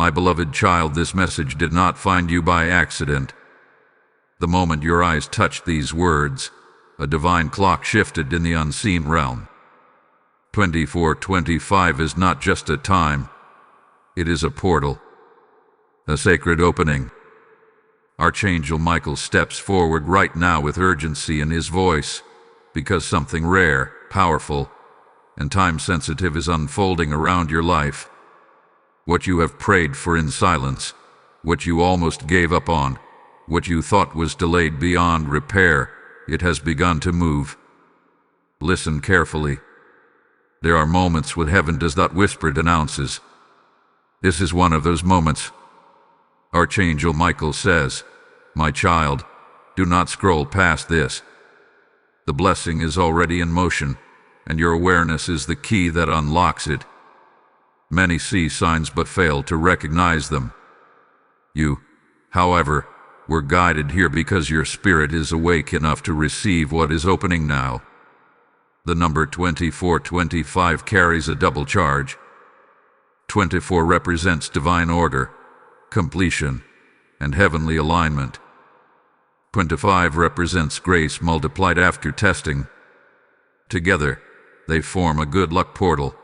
My beloved child, this message did not find you by accident. The moment your eyes touched these words, a divine clock shifted in the unseen realm. 2425 is not just a time, it is a portal, a sacred opening. Archangel Michael steps forward right now with urgency in his voice, because something rare, powerful, and time-sensitive is unfolding around your life. What you have prayed for in silence, what you almost gave up on, what you thought was delayed beyond repair, it has begun to move. Listen carefully. There are moments when heaven does not whisper, it announces. This is one of those moments. Archangel Michael says, "My child, do not scroll past this. The blessing is already in motion, and your awareness is the key that unlocks it. Many see signs but fail to recognize them. You, however, were guided here because your spirit is awake enough to receive what is opening now." The number 2425 carries a double charge. 24 represents divine order, completion, and heavenly alignment. 25 represents grace multiplied after testing. Together, they form a good luck portal,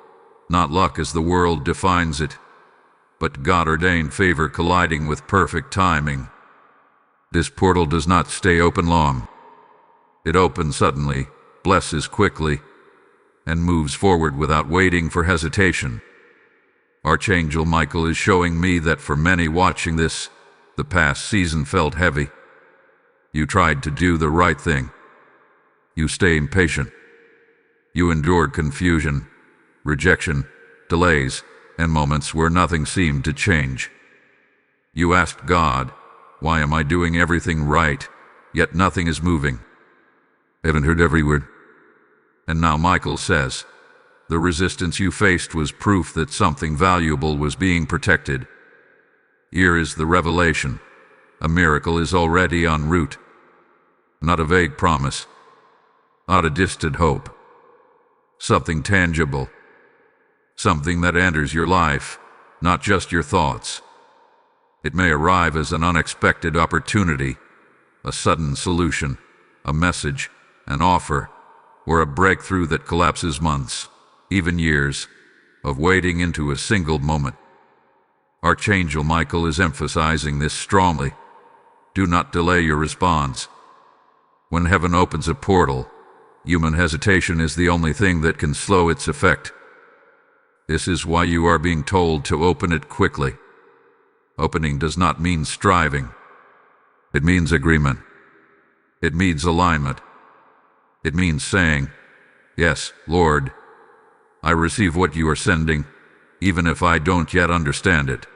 not luck as the world defines it, but God-ordained favor colliding with perfect timing. This portal does not stay open long. It opens suddenly, blesses quickly, and moves forward without waiting for hesitation. Archangel Michael is showing me that for many watching this, the past season felt heavy. You tried to do the right thing. You stayed impatient. You endured confusion, rejection, delays, and moments where nothing seemed to change. You asked God, "Why am I doing everything right, yet nothing is moving?" Haven't heard every word. And now Michael says, the resistance you faced was proof that something valuable was being protected. Here is the revelation. A miracle is already en route. Not a vague promise, not a distant hope. Something tangible. Something that enters your life, not just your thoughts. It may arrive as an unexpected opportunity, a sudden solution, a message, an offer, or a breakthrough that collapses months, even years, of waiting into a single moment. Archangel Michael is emphasizing this strongly. Do not delay your response. When heaven opens a portal, human hesitation is the only thing that can slow its effect. This is why you are being told to open it quickly. Opening does not mean striving. It means agreement. It means alignment. It means saying, "Yes, Lord, I receive what you are sending, even if I don't yet understand it."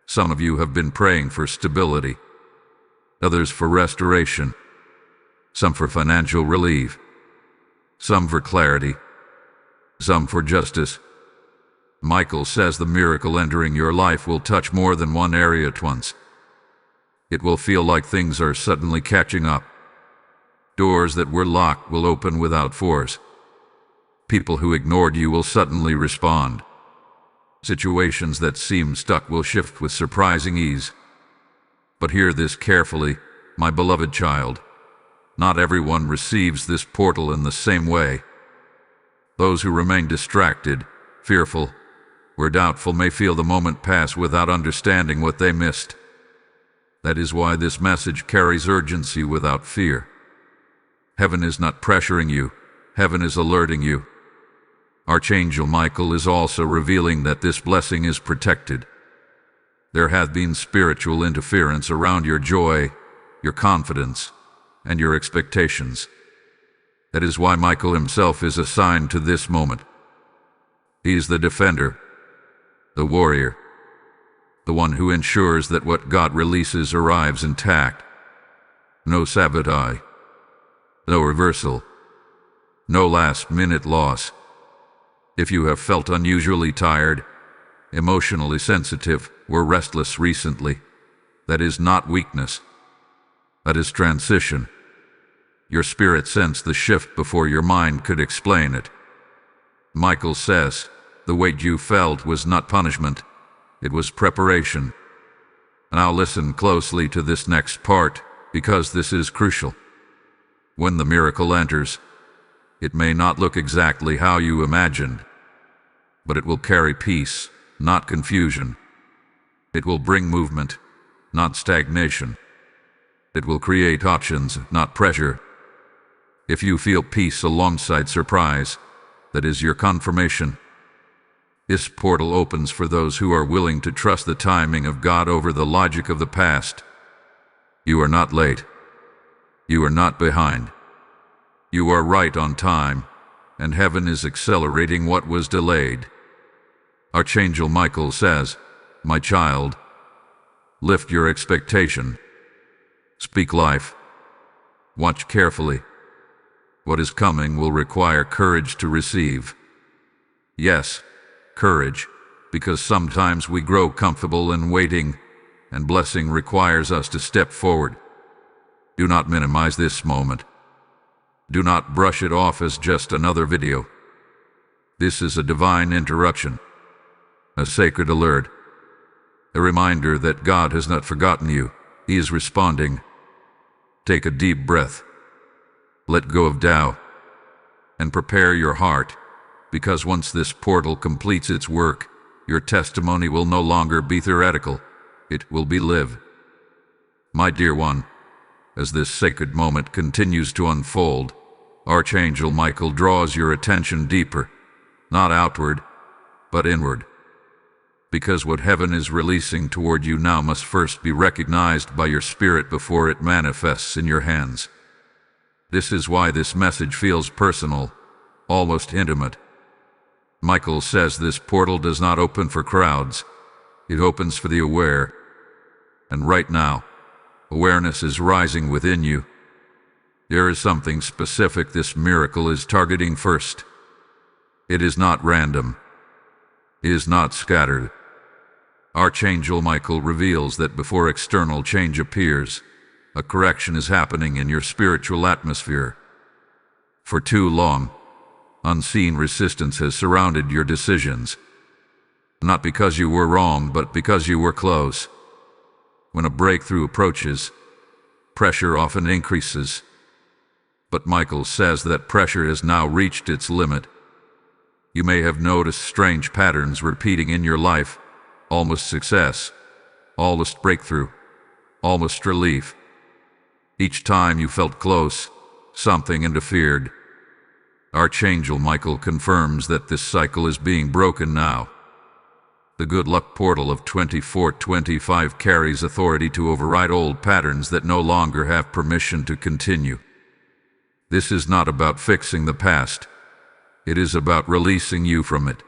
Some of you have been praying for stability, others for restoration, some for financial relief, some for clarity, some for justice. Michael says the miracle entering your life will touch more than one area at once. It will feel like things are suddenly catching up. Doors that were locked will open without force. People who ignored you will suddenly respond. Situations that seemed stuck will shift with surprising ease. But hear this carefully, my beloved child. Not everyone receives this portal in the same way. Those who remain distracted, fearful, or doubtful may feel the moment pass without understanding what they missed. That is why this message carries urgency without fear. Heaven is not pressuring you, heaven is alerting you. Archangel Michael is also revealing that this blessing is protected. There hath been spiritual interference around your joy, your confidence, and your expectations. That is why Michael himself is assigned to this moment. He is the defender, the warrior, the one who ensures that what God releases arrives intact. No sabotage, no reversal, no last-minute loss. If you have felt unusually tired, emotionally sensitive, or restless recently, that is not weakness. That is transition. Your spirit sensed the shift before your mind could explain it. Michael says, the weight you felt was not punishment, It was preparation. Now listen closely to this next part, because this is crucial. When the miracle enters, it may not look exactly how you imagined, but it will carry peace, not confusion. It will bring movement, not stagnation. It will create options, not pressure. If you feel peace alongside surprise, that is your confirmation. This portal opens for those who are willing to trust the timing of God over the logic of the past. You are not late. You are not behind. You are right on time, and heaven is accelerating what was delayed. Archangel Michael says, "My child, lift your expectation. Speak life. Watch carefully. What is coming will require courage to receive." Yes, courage, because sometimes we grow comfortable in waiting, and blessing requires us to step forward. Do not minimize this moment. Do not brush it off as just another video. This is a divine interruption, a sacred alert, a reminder that God has not forgotten you. He is responding. Take a deep breath. Let go of doubt, and prepare your heart, because once this portal completes its work, your testimony will no longer be theoretical. It will be lived. My dear one, as this sacred moment continues to unfold, Archangel Michael draws your attention deeper, not outward, but inward. Because what heaven is releasing toward you now must first be recognized by your spirit before it manifests in your hands. This is why this message feels personal, almost intimate. Michael says this portal does not open for crowds. It opens for the aware. And right now, awareness is rising within you. There is something specific this miracle is targeting first. It is not random. It is not scattered. Archangel Michael reveals that before external change appears, a correction is happening in your spiritual atmosphere. For too long, unseen resistance has surrounded your decisions. Not because you were wrong, but because you were close. When a breakthrough approaches, pressure often increases. But Michael says that pressure has now reached its limit. You may have noticed strange patterns repeating in your life, almost success, almost breakthrough, almost relief. Each time you felt close, something interfered. Archangel Michael confirms that this cycle is being broken now. The good luck portal of 2425 carries authority to override old patterns that no longer have permission to continue. This is not about fixing the past. It is about releasing you from it.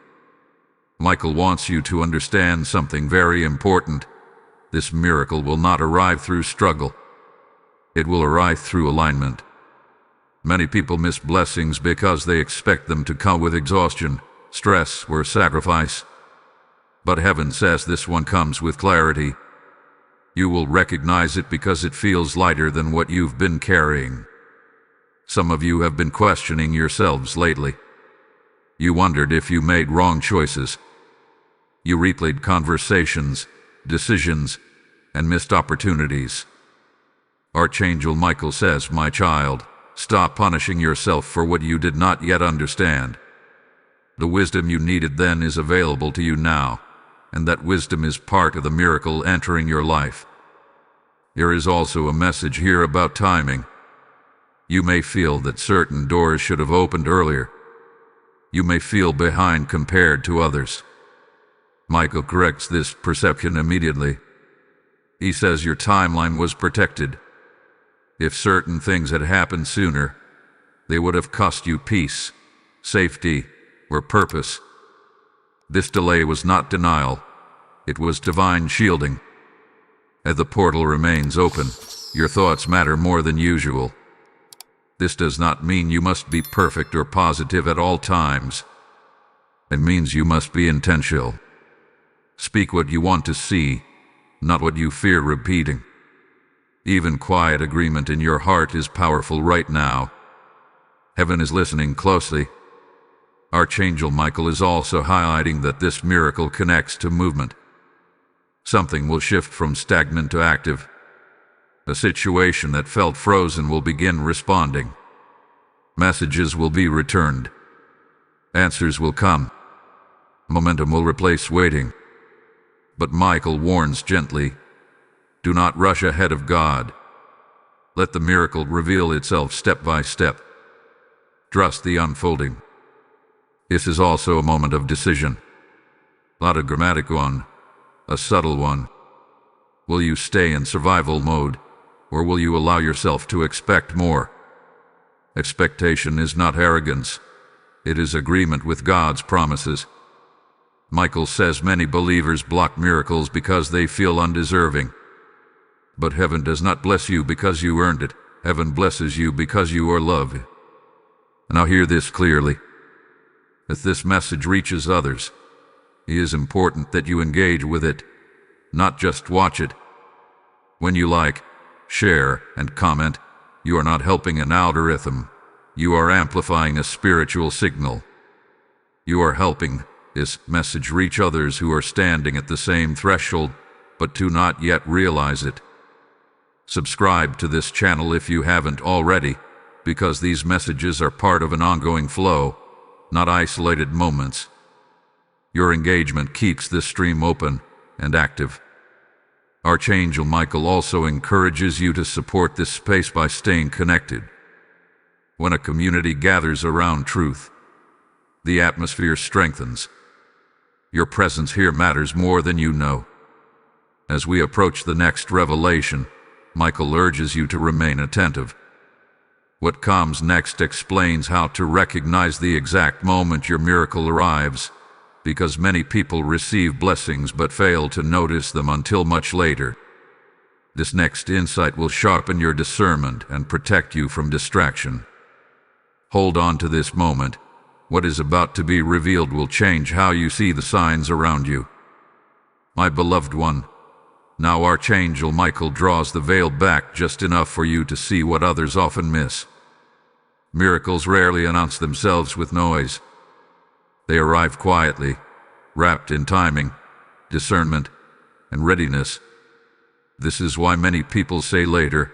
Michael wants you to understand something very important. This miracle will not arrive through struggle. It will arrive through alignment. Many people miss blessings because they expect them to come with exhaustion, stress, or sacrifice. But heaven says this one comes with clarity. You will recognize it because it feels lighter than what you've been carrying. Some of you have been questioning yourselves lately. You wondered if you made wrong choices. You replayed conversations, decisions, and missed opportunities. Archangel Michael says, "My child, stop punishing yourself for what you did not yet understand. The wisdom you needed then is available to you now, and that wisdom is part of the miracle entering your life." There is also a message here about timing. You may feel that certain doors should have opened earlier. You may feel behind compared to others. Michael corrects this perception immediately. He says your timeline was protected. If certain things had happened sooner, they would have cost you peace, safety, or purpose. This delay was not denial. It was divine shielding. As the portal remains open, your thoughts matter more than usual. This does not mean you must be perfect or positive at all times. It means you must be intentional. Speak what you want to see, not what you fear repeating. Even quiet agreement in your heart is powerful right now. Heaven is listening closely. Archangel Michael is also highlighting that this miracle connects to movement. Something will shift from stagnant to active. A situation that felt frozen will begin responding. Messages will be returned. Answers will come. Momentum will replace waiting. But Michael warns gently, do not rush ahead of God. Let the miracle reveal itself step by step. Trust the unfolding. This is also a moment of decision. Not a dramatic one, a subtle one. Will you stay in survival mode, or will you allow yourself to expect more? Expectation is not arrogance. It is agreement with God's promises. Michael says many believers block miracles because they feel undeserving. But heaven does not bless you because you earned it. Heaven blesses you because you are loved. Now hear this clearly. If this message reaches others, it is important that you engage with it, not just watch it. When you like, share, and comment, you are not helping an algorithm. You are amplifying a spiritual signal. You are helping this message reach others who are standing at the same threshold, but do not yet realize it. Subscribe to this channel if you haven't already, because these messages are part of an ongoing flow, not isolated moments. Your engagement keeps this stream open and active. Archangel Michael also encourages you to support this space by staying connected. When a community gathers around truth, the atmosphere strengthens. Your presence here matters more than you know. As we approach the next revelation, Michael urges you to remain attentive. What comes next explains how to recognize the exact moment your miracle arrives, because many people receive blessings but fail to notice them until much later. This next insight will sharpen your discernment and protect you from distraction. Hold on to this moment. What is about to be revealed will change how you see the signs around you. My beloved one, now Archangel Michael draws the veil back just enough for you to see what others often miss. Miracles rarely announce themselves with noise. They arrive quietly, wrapped in timing, discernment, and readiness. This is why many people say later,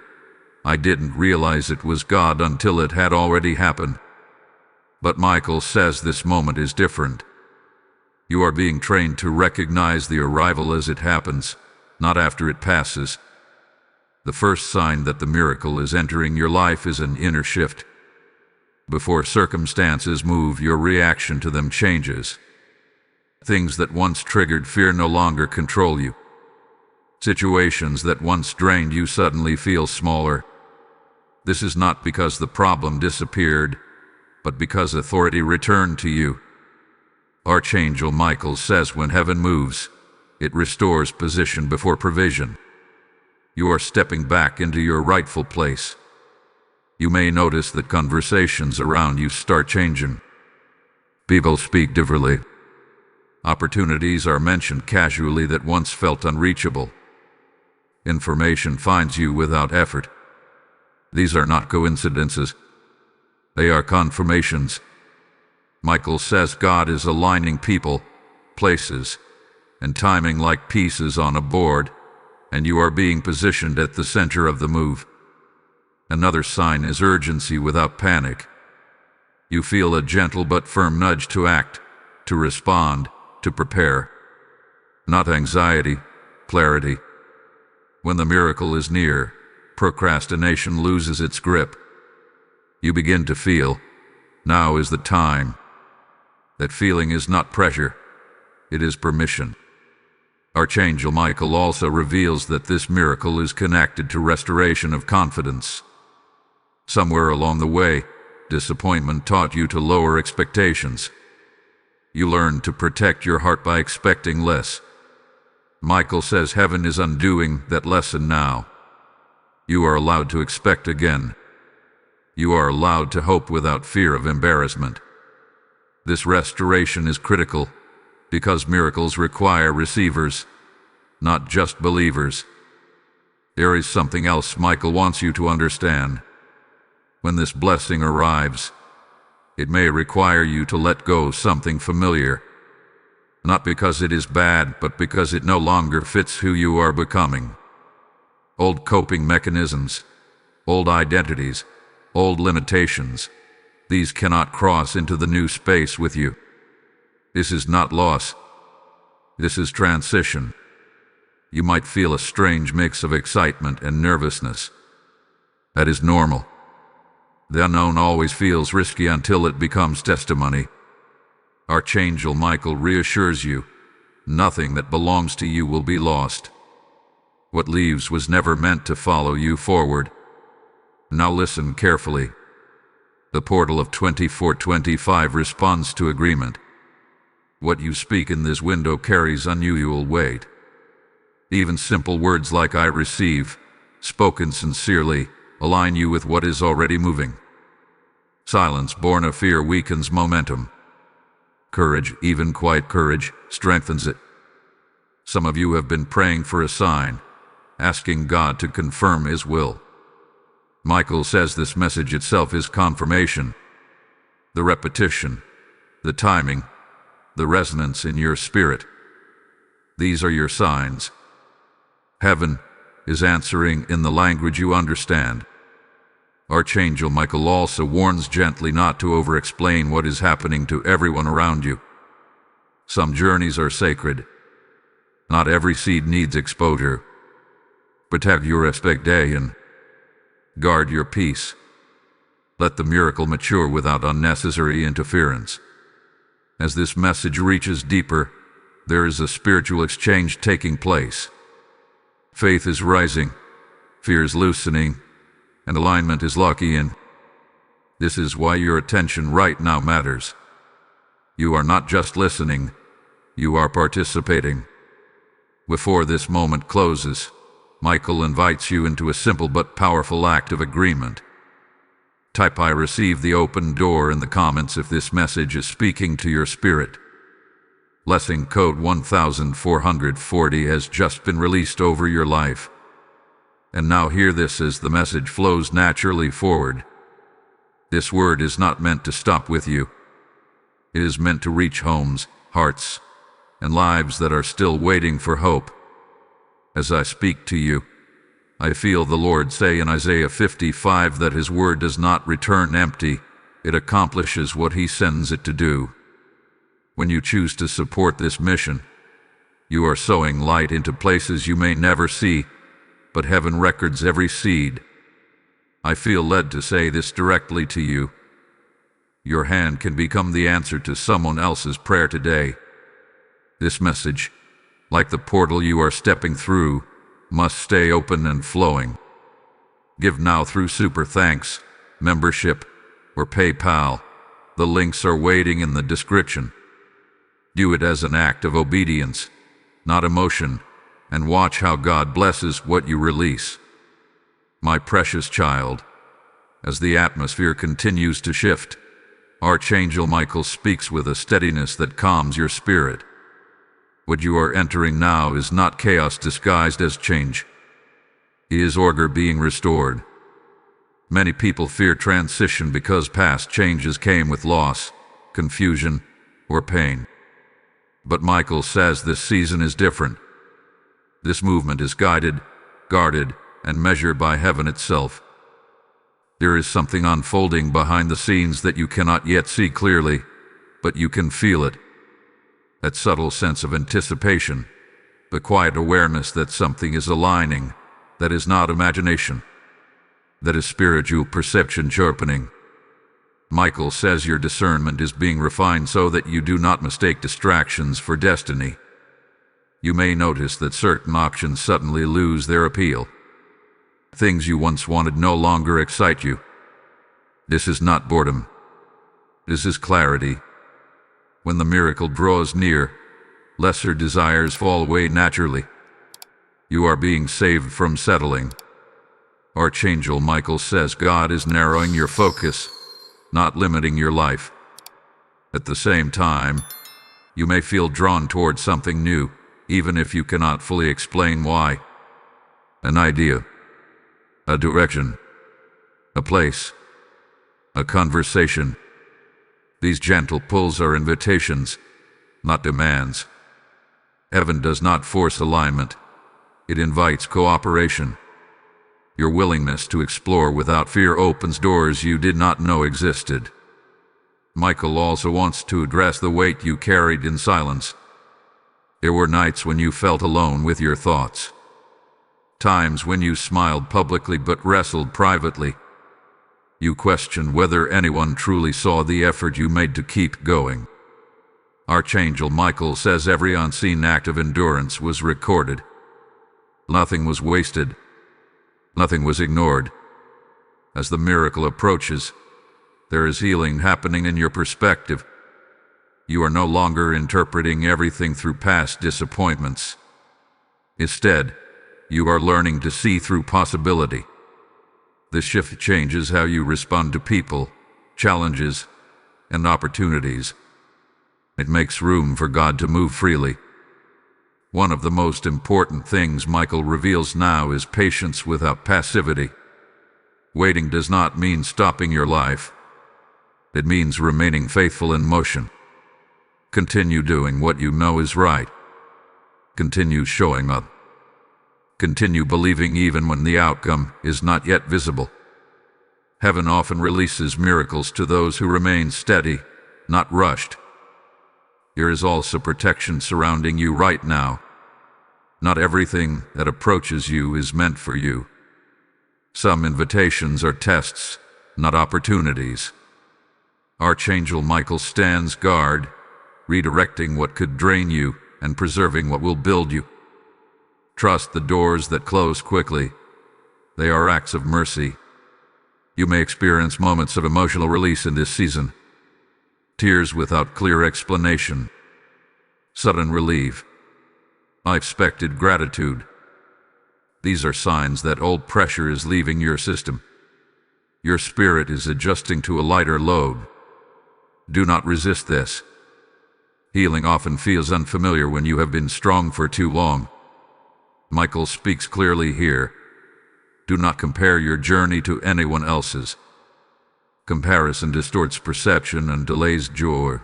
I didn't realize it was God until it had already happened. But Michael says this moment is different. You are being trained to recognize the arrival as it happens, not after it passes. The first sign that the miracle is entering your life is an inner shift. Before circumstances move, your reaction to them changes. Things that once triggered fear no longer control you. Situations that once drained you suddenly feel smaller. This is not because the problem disappeared, but because authority returned to you. Archangel Michael says when heaven moves, it restores position before provision. You are stepping back into your rightful place. You may notice that conversations around you start changing. People speak differently. Opportunities are mentioned casually that once felt unreachable. Information finds you without effort. These are not coincidences. They are confirmations. Michael says God is aligning people, places, and timing like pieces on a board, and you are being positioned at the center of the move. Another sign is urgency without panic. You feel a gentle but firm nudge to act, to respond, to prepare. Not anxiety, clarity. When the miracle is near, procrastination loses its grip. You begin to feel, now is the time. That feeling is not pressure, it is permission. Archangel Michael also reveals that this miracle is connected to restoration of confidence. Somewhere along the way, disappointment taught you to lower expectations. You learned to protect your heart by expecting less. Michael says heaven is undoing that lesson now. You are allowed to expect again. You are allowed to hope without fear of embarrassment. This restoration is critical because miracles require receivers, not just believers. There is something else Michael wants you to understand. When this blessing arrives, it may require you to let go something familiar. not because it is bad, but because it no longer fits who you are becoming. Old coping mechanisms, old identities, old limitations, these cannot cross into the new space with you. This is not loss. This is transition. You might feel a strange mix of excitement and nervousness. That is normal. The unknown always feels risky until it becomes testimony. Archangel Michael reassures you, nothing that belongs to you will be lost. What leaves was never meant to follow you forward. Now listen carefully. The portal of 2425 responds to agreement. What you speak in this window carries unusual weight. Even simple words like "I receive," spoken sincerely, align you with what is already moving. Silence born of fear weakens momentum. Courage, even quiet courage, strengthens it. Some of you have been praying for a sign, asking God to confirm His will. Michael says this message itself is confirmation. The repetition, the timing, the resonance in your spirit. These are your signs. Heaven is answering in the language you understand. Archangel Michael also warns gently not to over-explain what is happening to everyone around you. Some journeys are sacred. Not every seed needs exposure. Protect your expectation. Guard your peace. Let the miracle mature without unnecessary interference. As this message reaches deeper, there is a spiritual exchange taking place. Faith is rising, fear is loosening, and alignment is locking in. This is why your attention right now matters. You are not just listening, you are participating. Before this moment closes, Michael invites you into a simple but powerful act of agreement. Type "I receive" the open door in the comments if this message is speaking to your spirit. Blessing code 1440 has just been released over your life. And now hear this as the message flows naturally forward. This word is not meant to stop with you. It is meant to reach homes, hearts, and lives that are still waiting for hope. As I speak to you, I feel the Lord say in Isaiah 55 that His word does not return empty, it accomplishes what He sends it to do. When you choose to support this mission, you are sowing light into places you may never see, but heaven records every seed. I feel led to say this directly to you. Your hand can become the answer to someone else's prayer today. This message, like the portal you are stepping through, must stay open and flowing. Give now through Super Thanks, membership, or PayPal. The links are waiting in the description. Do it as an act of obedience, not emotion, and watch how God blesses what you release. My precious child, as the atmosphere continues to shift, Archangel Michael speaks with a steadiness that calms your spirit. What you are entering now is not chaos disguised as change. It is order being restored. Many people fear transition because past changes came with loss, confusion, or pain. But Michael says this season is different. This movement is guided, guarded, and measured by heaven itself. There is something unfolding behind the scenes that you cannot yet see clearly, but you can feel it. That subtle sense of anticipation, the quiet awareness that something is aligning, that is not imagination, that is spiritual perception sharpening. Michael says your discernment is being refined so that you do not mistake distractions for destiny. You may notice that certain options suddenly lose their appeal. Things you once wanted no longer excite you. This is not boredom. This is clarity. When the miracle draws near, lesser desires fall away naturally. You are being saved from settling. Archangel Michael says God is narrowing your focus, not limiting your life. At the same time, you may feel drawn toward something new, even if you cannot fully explain why. An idea, a direction, a place, a conversation. These gentle pulls are invitations, not demands. Heaven does not force alignment. It invites cooperation. Your willingness to explore without fear opens doors you did not know existed. Michael also wants to address the weight you carried in silence. There were nights when you felt alone with your thoughts. Times when you smiled publicly but wrestled privately. You questioned whether anyone truly saw the effort you made to keep going. Archangel Michael says every unseen act of endurance was recorded. Nothing was wasted. Nothing was ignored. As the miracle approaches, there is healing happening in your perspective. You are no longer interpreting everything through past disappointments. Instead, you are learning to see through possibility. This shift changes how you respond to people, challenges, and opportunities. It makes room for God to move freely. One of the most important things Michael reveals now is patience without passivity. Waiting does not mean stopping your life. It means remaining faithful in motion. Continue doing what you know is right. Continue showing up. Continue believing even when the outcome is not yet visible. Heaven often releases miracles to those who remain steady, not rushed. There is also protection surrounding you right now. Not everything that approaches you is meant for you. Some invitations are tests, not opportunities. Archangel Michael stands guard, redirecting what could drain you and preserving what will build you. Trust the doors that close quickly. They are acts of mercy. You may experience moments of emotional release in this season. Tears without clear explanation. Sudden relief. Unexpected gratitude. These are signs that old pressure is leaving your system. Your spirit is adjusting to a lighter load. Do not resist this. Healing often feels unfamiliar when you have been strong for too long. Michael speaks clearly here. Do not compare your journey to anyone else's. Comparison distorts perception and delays joy.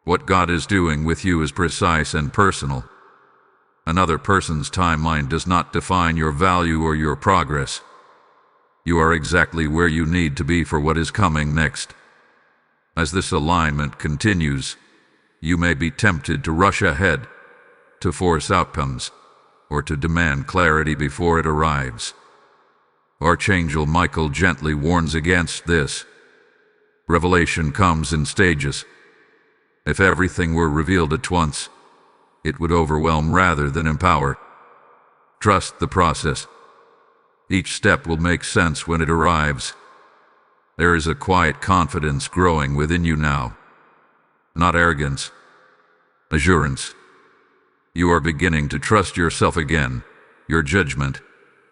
What God is doing with you is precise and personal. Another person's timeline does not define your value or your progress. You are exactly where you need to be for what is coming next. As this alignment continues, you may be tempted to rush ahead, to force outcomes, or to demand clarity before it arrives. Archangel Michael gently warns against this. Revelation comes in stages. If everything were revealed at once, it would overwhelm rather than empower. Trust the process. Each step will make sense when it arrives. There is a quiet confidence growing within you now. Not arrogance, assurance. You are beginning to trust yourself again, your judgment,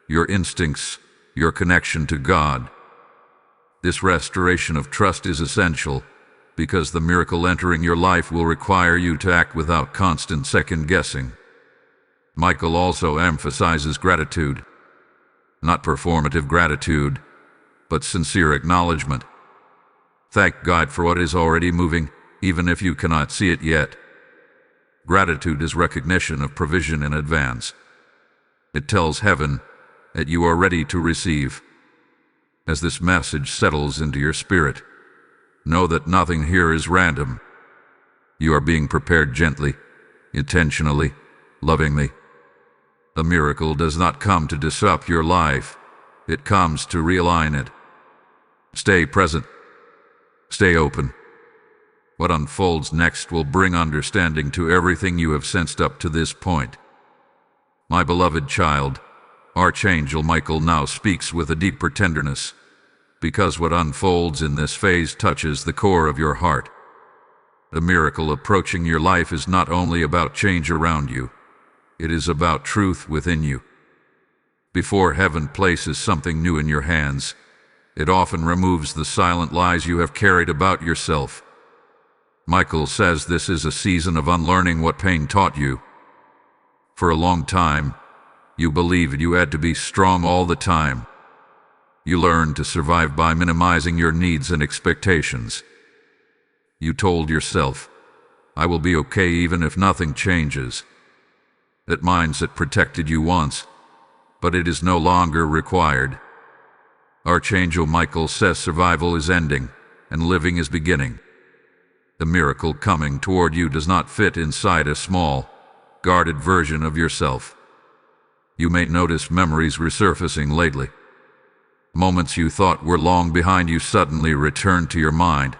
your instincts, your connection to God. This restoration of trust is essential because the miracle entering your life will require you to act without constant second-guessing. Michael also emphasizes gratitude, not performative gratitude, but sincere acknowledgement. Thank God for what is already moving, even if you cannot see it yet. Gratitude is recognition of provision in advance. It tells heaven that you are ready to receive. As this message settles into your spirit, know that nothing here is random. You are being prepared gently, intentionally, lovingly. A miracle does not come to disrupt your life. It comes to realign it. Stay present. Stay open. What unfolds next will bring understanding to everything you have sensed up to this point. My beloved child, Archangel Michael now speaks with a deeper tenderness, because what unfolds in this phase touches the core of your heart. The miracle approaching your life is not only about change around you, it is about truth within you. Before heaven places something new in your hands, it often removes the silent lies you have carried about yourself. Michael says this is a season of unlearning what pain taught you. For a long time, you believed you had to be strong all the time. You learned to survive by minimizing your needs and expectations. You told yourself, I will be okay even if nothing changes. That mindset protected you once, but it is no longer required. Archangel Michael says survival is ending and living is beginning. The miracle coming toward you does not fit inside a small, guarded version of yourself. You may notice memories resurfacing lately. Moments you thought were long behind you suddenly return to your mind.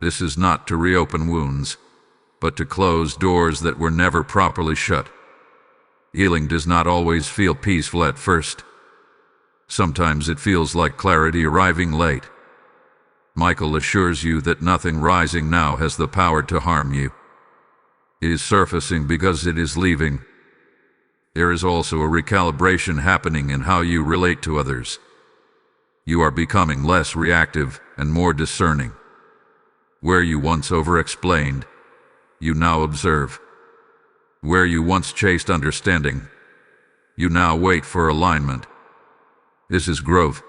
This is not to reopen wounds, but to close doors that were never properly shut. Healing does not always feel peaceful at first. Sometimes it feels like clarity arriving late. Michael assures you that nothing rising now has the power to harm you. It is surfacing because it is leaving. There is also a recalibration happening in how you relate to others. You are becoming less reactive and more discerning. Where you once over-explained, you now observe. Where you once chased understanding, you now wait for alignment. This is growth.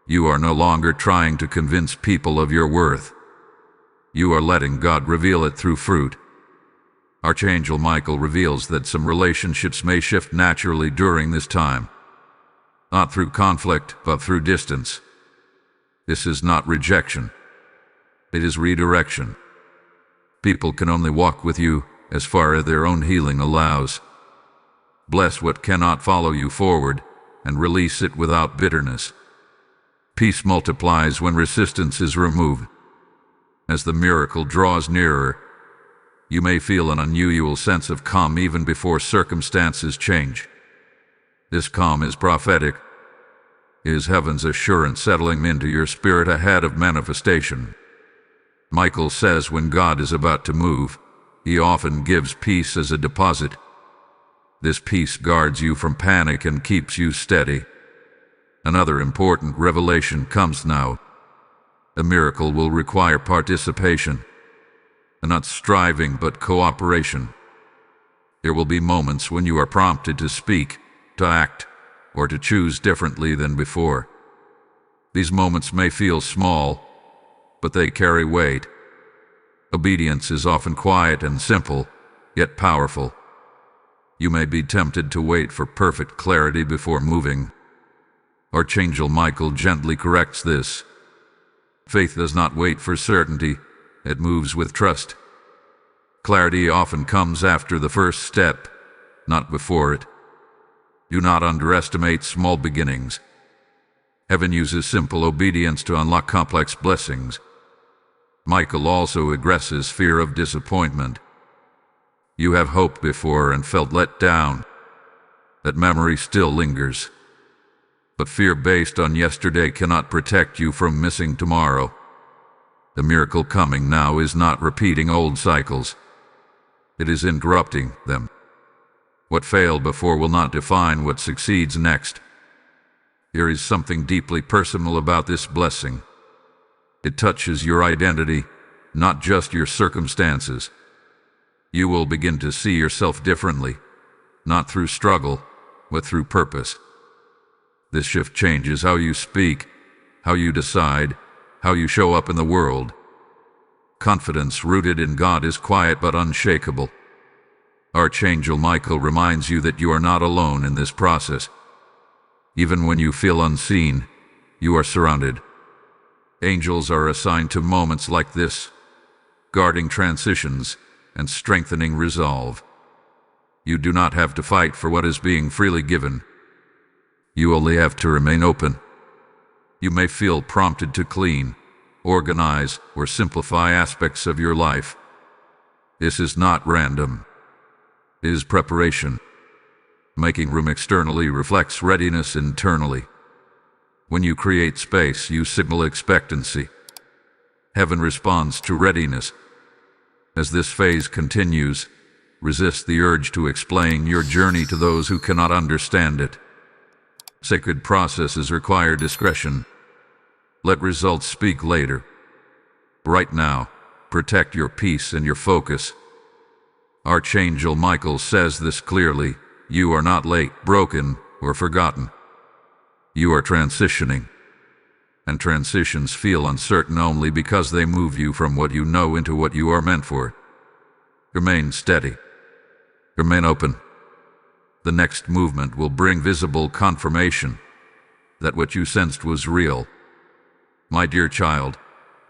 You are no longer trying to convince people of your worth. You are letting God reveal it through fruit. Archangel Michael reveals that some relationships may shift naturally during this time. Not through conflict, but through distance. This is not rejection. It is redirection. People can only walk with you as far as their own healing allows. Bless what cannot follow you forward, and release it without bitterness. Peace multiplies when resistance is removed. As the miracle draws nearer, you may feel an unusual sense of calm even before circumstances change. This calm is prophetic. It is heaven's assurance settling into your spirit ahead of manifestation. Michael says when God is about to move, He often gives peace as a deposit. This peace guards you from panic and keeps you steady. Another important revelation comes now. A miracle will require participation, not striving but cooperation. There will be moments when you are prompted to speak, to act, or to choose differently than before. These moments may feel small, but they carry weight. Obedience is often quiet and simple, yet powerful. You may be tempted to wait for perfect clarity before moving. Archangel Michael gently corrects this. Faith does not wait for certainty, it moves with trust. Clarity often comes after the first step, not before it. Do not underestimate small beginnings. Heaven uses simple obedience to unlock complex blessings. Michael also addresses fear of disappointment. You have hoped before and felt let down. That memory still lingers. But fear based on yesterday cannot protect you from missing tomorrow. The miracle coming now is not repeating old cycles. It is interrupting them. What failed before will not define what succeeds next. There is something deeply personal about this blessing. It touches your identity, not just your circumstances. You will begin to see yourself differently, not through struggle, but through purpose. This shift changes how you speak, how you decide, how you show up in the world. Confidence rooted in God is quiet but unshakable. Archangel Michael reminds you that you are not alone in this process. Even when you feel unseen, you are surrounded. Angels are assigned to moments like this, guarding transitions and strengthening resolve. You do not have to fight for what is being freely given. You only have to remain open. You may feel prompted to clean, organize, or simplify aspects of your life. This is not random. It is preparation. Making room externally reflects readiness internally. When you create space, you signal expectancy. Heaven responds to readiness. As this phase continues, resist the urge to explain your journey to those who cannot understand it. Sacred processes require discretion. Let results speak later. Right now, protect your peace and your focus. Archangel Michael says this clearly. You are not late, broken, or forgotten. You are transitioning. And transitions feel uncertain only because they move you from what you know into what you are meant for. Remain steady. Remain open. The next movement will bring visible confirmation that what you sensed was real. My dear child,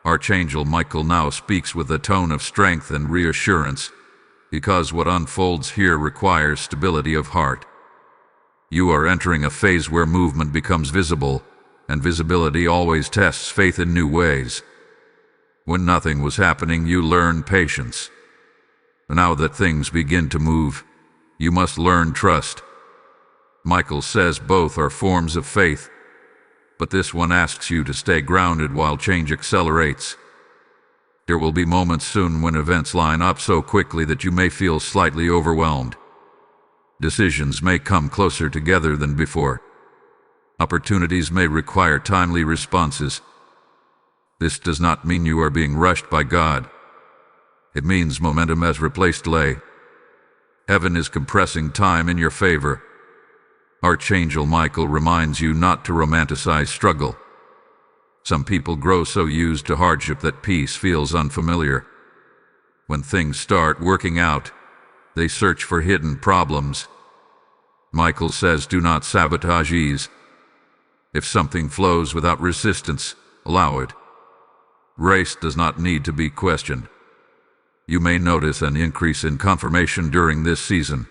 Archangel Michael now speaks with a tone of strength and reassurance, because what unfolds here requires stability of heart. You are entering a phase where movement becomes visible, and visibility always tests faith in new ways. When nothing was happening, you learned patience. Now that things begin to move, you must learn trust. Michael says both are forms of faith, but this one asks you to stay grounded while change accelerates. There will be moments soon when events line up so quickly that you may feel slightly overwhelmed. Decisions may come closer together than before. Opportunities may require timely responses. This does not mean you are being rushed by God. It means momentum has replaced delay. Heaven is compressing time in your favor. Archangel Michael reminds you not to romanticize struggle. Some people grow so used to hardship that peace feels unfamiliar. When things start working out, they search for hidden problems. Michael says, do not sabotage ease. If something flows without resistance, allow it. Grace does not need to be questioned. You may notice an increase in confirmation during this season.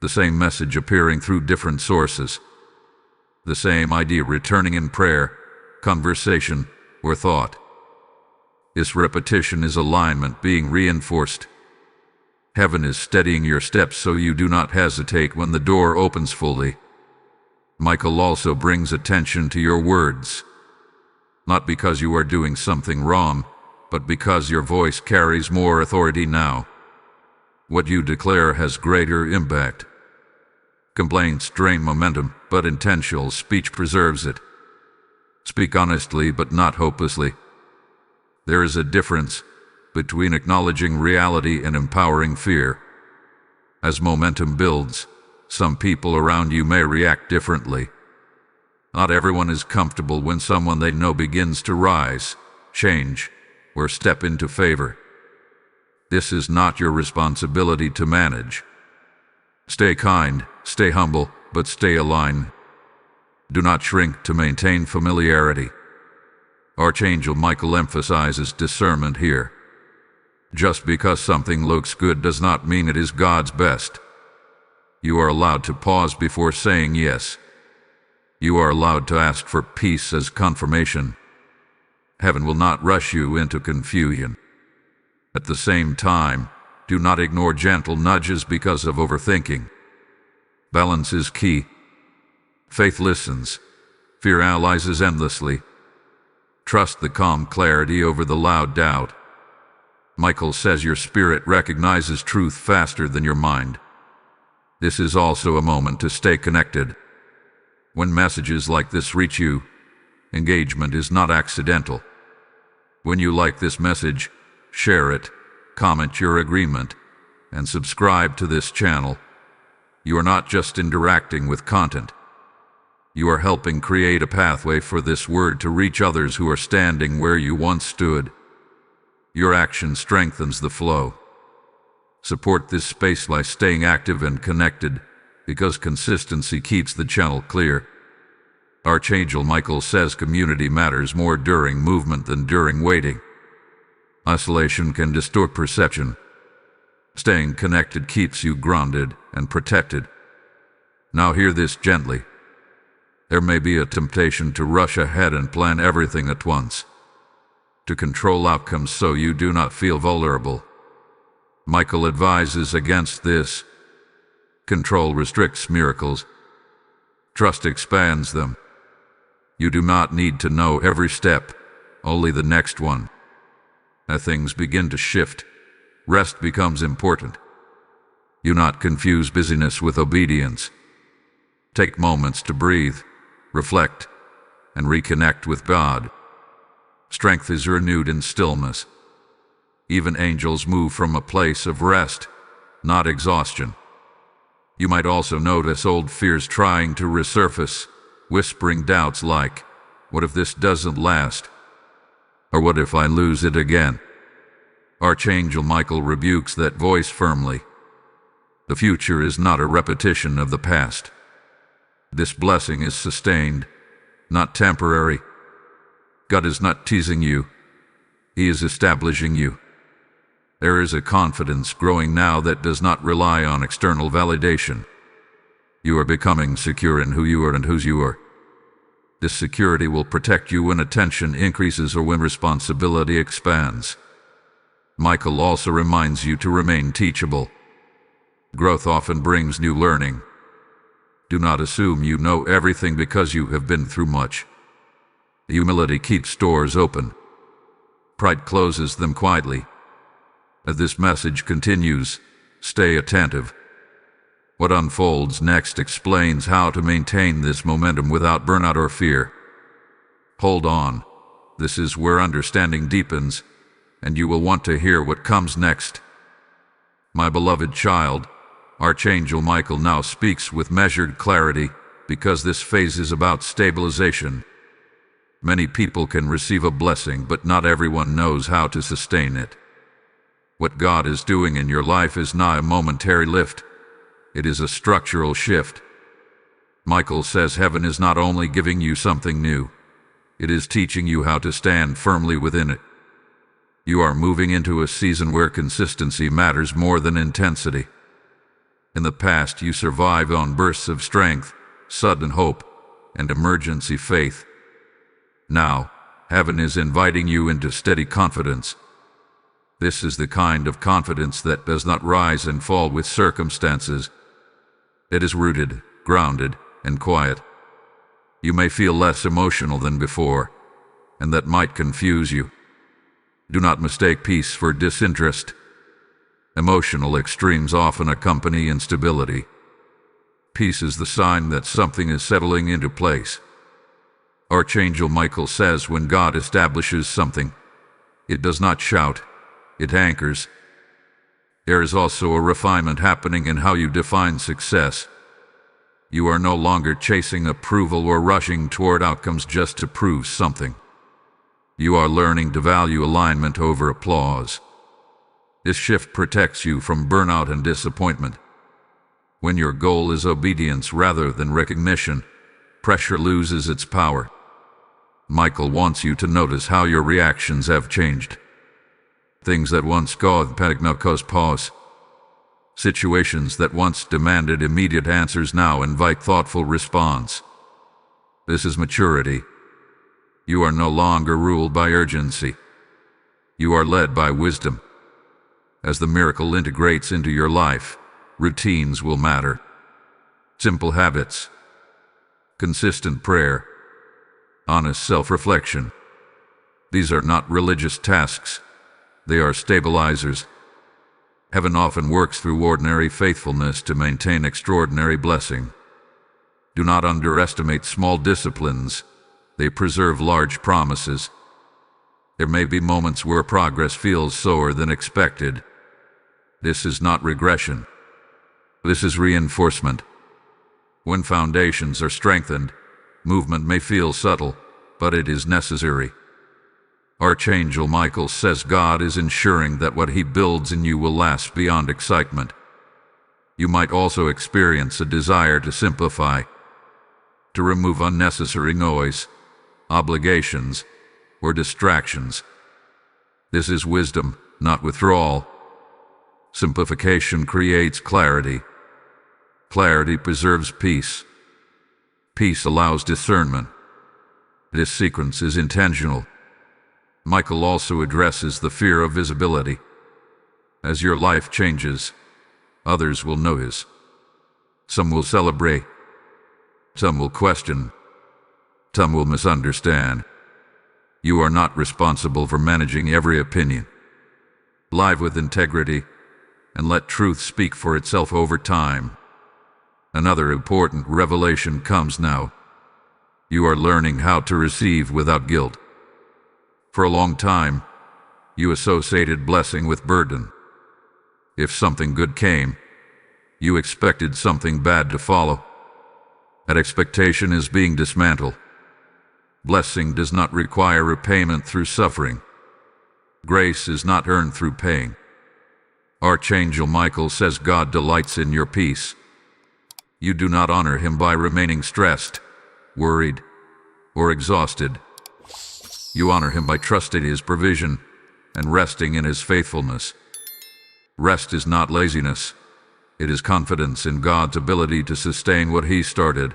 The same message appearing through different sources. The same idea returning in prayer, conversation, or thought. This repetition is alignment being reinforced. Heaven is steadying your steps so you do not hesitate when the door opens fully. Michael also brings attention to your words. Not because you are doing something wrong, but because your voice carries more authority now. What you declare has greater impact. Complaints drain momentum, but intentional speech preserves it. Speak honestly, but not hopelessly. There is a difference between acknowledging reality and empowering fear. As momentum builds, some people around you may react differently. Not everyone is comfortable when someone they know begins to rise, change, or step into favor. This is not your responsibility to manage. Stay kind, stay humble, but stay aligned. Do not shrink to maintain familiarity. Archangel Michael emphasizes discernment here. Just because something looks good does not mean it is God's best. You are allowed to pause before saying yes. You are allowed to ask for peace as confirmation. Heaven will not rush you into confusion. At the same time, do not ignore gentle nudges because of overthinking. Balance is key. Faith listens. Fear analyzes endlessly. Trust the calm clarity over the loud doubt. Michael says your spirit recognizes truth faster than your mind. This is also a moment to stay connected. When messages like this reach you, engagement is not accidental. When you like this message, share it, comment your agreement, and subscribe to this channel. You are not just interacting with content. You are helping create a pathway for this word to reach others who are standing where you once stood. Your action strengthens the flow. Support this space by staying active and connected, because consistency keeps the channel clear. Archangel Michael says community matters more during movement than during waiting. Isolation can distort perception. Staying connected keeps you grounded and protected. Now hear this gently. There may be a temptation to rush ahead and plan everything at once, to control outcomes so you do not feel vulnerable. Michael advises against this. Control restricts miracles. Trust expands them. You do not need to know every step, only the next one. As things begin to shift, rest becomes important. Do not confuse busyness with obedience. Take moments to breathe, reflect, and reconnect with God. Strength is renewed in stillness. Even angels move from a place of rest, not exhaustion. You might also notice old fears trying to resurface, whispering doubts like, what if this doesn't last? Or what if I lose it again? Archangel Michael rebukes that voice firmly. The future is not a repetition of the past. This blessing is sustained, not temporary. God is not teasing you. He is establishing you. There is a confidence growing now that does not rely on external validation. You are becoming secure in who you are and whose you are. This security will protect you when attention increases or when responsibility expands. Michael also reminds you to remain teachable. Growth often brings new learning. Do not assume you know everything because you have been through much. Humility keeps doors open. Pride closes them quietly. As this message continues, stay attentive. What unfolds next explains how to maintain this momentum without burnout or fear. Hold on. This is where understanding deepens, and you will want to hear what comes next. My beloved child, Archangel Michael now speaks with measured clarity because this phase is about stabilization. Many people can receive a blessing, but not everyone knows how to sustain it. What God is doing in your life is not a momentary lift. It is a structural shift. Michael says heaven is not only giving you something new, it is teaching you how to stand firmly within it. You are moving into a season where consistency matters more than intensity. In the past, you survived on bursts of strength, sudden hope, and emergency faith. Now, heaven is inviting you into steady confidence. This is the kind of confidence that does not rise and fall with circumstances. It is rooted, grounded, and quiet. You may feel less emotional than before, and that might confuse you. Do not mistake peace for disinterest. Emotional extremes often accompany instability. Peace is the sign that something is settling into place. Archangel Michael says when God establishes something, it does not shout, it anchors. There is also a refinement happening in how you define success. You are no longer chasing approval or rushing toward outcomes just to prove something. You are learning to value alignment over applause. This shift protects you from burnout and disappointment. When your goal is obedience rather than recognition, pressure loses its power. Michael wants you to notice how your reactions have changed. Things that once caused panic now cause pause. Situations that once demanded immediate answers now invite thoughtful response. This is maturity. You are no longer ruled by urgency. You are led by wisdom. As the miracle integrates into your life, routines will matter. Simple habits, consistent prayer, honest self-reflection. These are not religious tasks. They are stabilizers. Heaven often works through ordinary faithfulness to maintain extraordinary blessing. Do not underestimate small disciplines. They preserve large promises. There may be moments where progress feels slower than expected. This is not regression. This is reinforcement. When foundations are strengthened, movement may feel subtle, but it is necessary. Archangel Michael says God is ensuring that what he builds in you will last beyond excitement. You might also experience a desire to simplify, to remove unnecessary noise, obligations, or distractions. This is wisdom, not withdrawal. Simplification creates clarity. Clarity preserves peace. Peace allows discernment. This sequence is intentional. Michael also addresses the fear of visibility. As your life changes, others will notice. Some will celebrate. Some will question. Some will misunderstand. You are not responsible for managing every opinion. Live with integrity, and let truth speak for itself over time. Another important revelation comes now. You are learning how to receive without guilt. For a long time, you associated blessing with burden. If something good came, you expected something bad to follow. That expectation is being dismantled. Blessing does not require repayment through suffering. Grace is not earned through pain. Archangel Michael says God delights in your peace. You do not honor him by remaining stressed, worried, or exhausted. You honor him by trusting his provision and resting in his faithfulness. Rest is not laziness. It is confidence in God's ability to sustain what he started.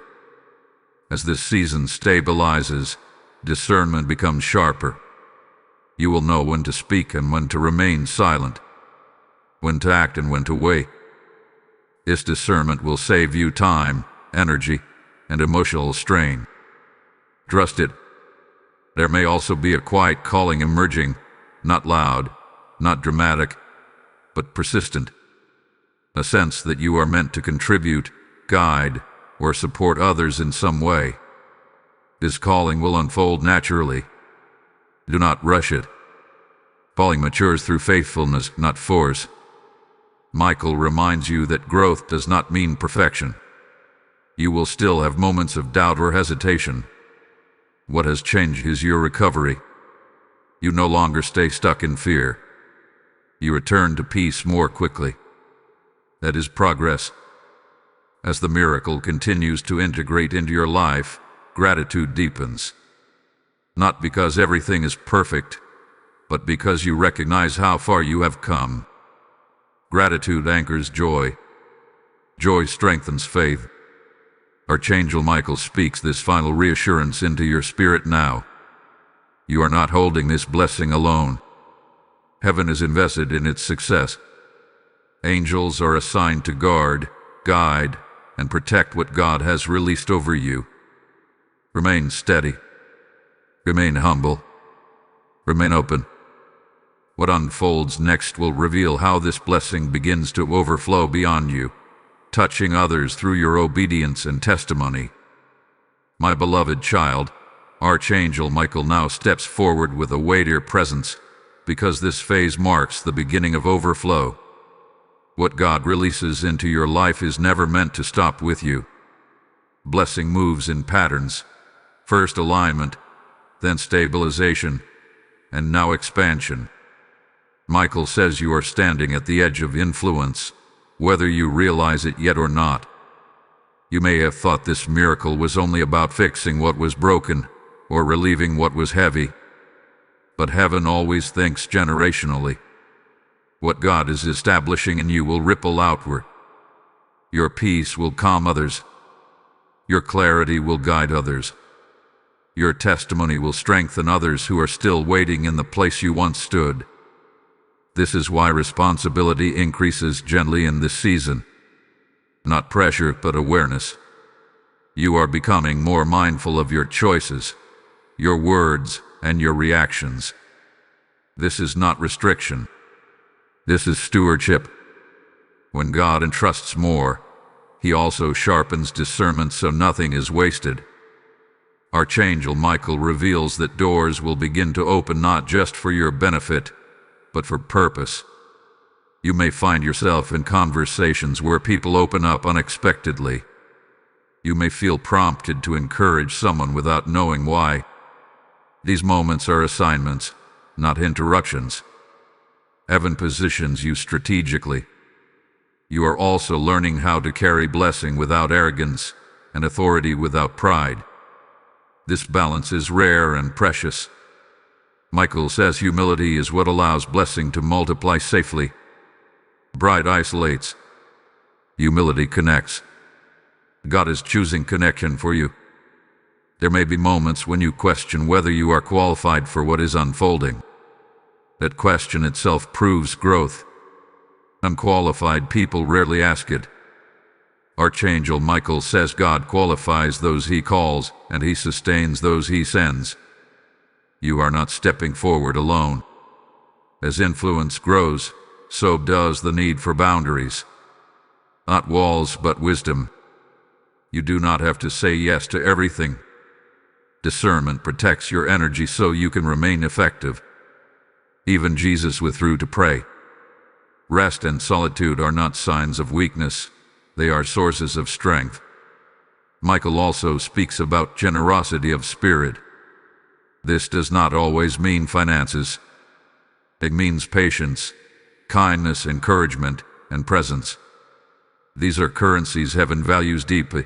As this season stabilizes, discernment becomes sharper. You will know when to speak and when to remain silent, when to act and when to wait. This discernment will save you time, energy, and emotional strain. Trust it. There may also be a quiet calling emerging, not loud, not dramatic, but persistent. A sense that you are meant to contribute, guide, or support others in some way. This calling will unfold naturally. Do not rush it. Calling matures through faithfulness, not force. Michael reminds you that growth does not mean perfection. You will still have moments of doubt or hesitation. What has changed is your recovery. You no longer stay stuck in fear. You return to peace more quickly. That is progress. As the miracle continues to integrate into your life, gratitude deepens. Not because everything is perfect, but because you recognize how far you have come. Gratitude anchors joy. Joy strengthens faith. Archangel Michael speaks this final reassurance into your spirit now. You are not holding this blessing alone. Heaven is invested in its success. Angels are assigned to guard, guide, and protect what God has released over you. Remain steady. Remain humble. Remain open. What unfolds next will reveal how this blessing begins to overflow beyond you, touching others through your obedience and testimony. My beloved child, Archangel Michael now steps forward with a weightier presence, because this phase marks the beginning of overflow. What God releases into your life is never meant to stop with you. Blessing moves in patterns, first alignment, then stabilization, and now expansion. Michael says you are standing at the edge of influence, whether you realize it yet or not. You may have thought this miracle was only about fixing what was broken or relieving what was heavy. But heaven always thinks generationally. What God is establishing in you will ripple outward. Your peace will calm others. Your clarity will guide others. Your testimony will strengthen others who are still waiting in the place you once stood. This is why responsibility increases gently in this season. Not pressure, but awareness. You are becoming more mindful of your choices, your words, and your reactions. This is not restriction. This is stewardship. When God entrusts more, he also sharpens discernment so nothing is wasted. Archangel Michael reveals that doors will begin to open not just for your benefit, but for purpose. You may find yourself in conversations where people open up unexpectedly. You may feel prompted to encourage someone without knowing why. These moments are assignments, not interruptions. Heaven positions you strategically. You are also learning how to carry blessing without arrogance and authority without pride. This balance is rare and precious. Michael says humility is what allows blessing to multiply safely. Pride isolates. Humility connects. God is choosing connection for you. There may be moments when you question whether you are qualified for what is unfolding. That question itself proves growth. Unqualified people rarely ask it. Archangel Michael says God qualifies those he calls, and he sustains those he sends. You are not stepping forward alone. As influence grows, so does the need for boundaries. Not walls, but wisdom. You do not have to say yes to everything. Discernment protects your energy so you can remain effective. Even Jesus withdrew to pray. Rest and solitude are not signs of weakness. They are sources of strength. Michael also speaks about generosity of spirit. This does not always mean finances. It means patience, kindness, encouragement, and presence. These are currencies heaven values deeply.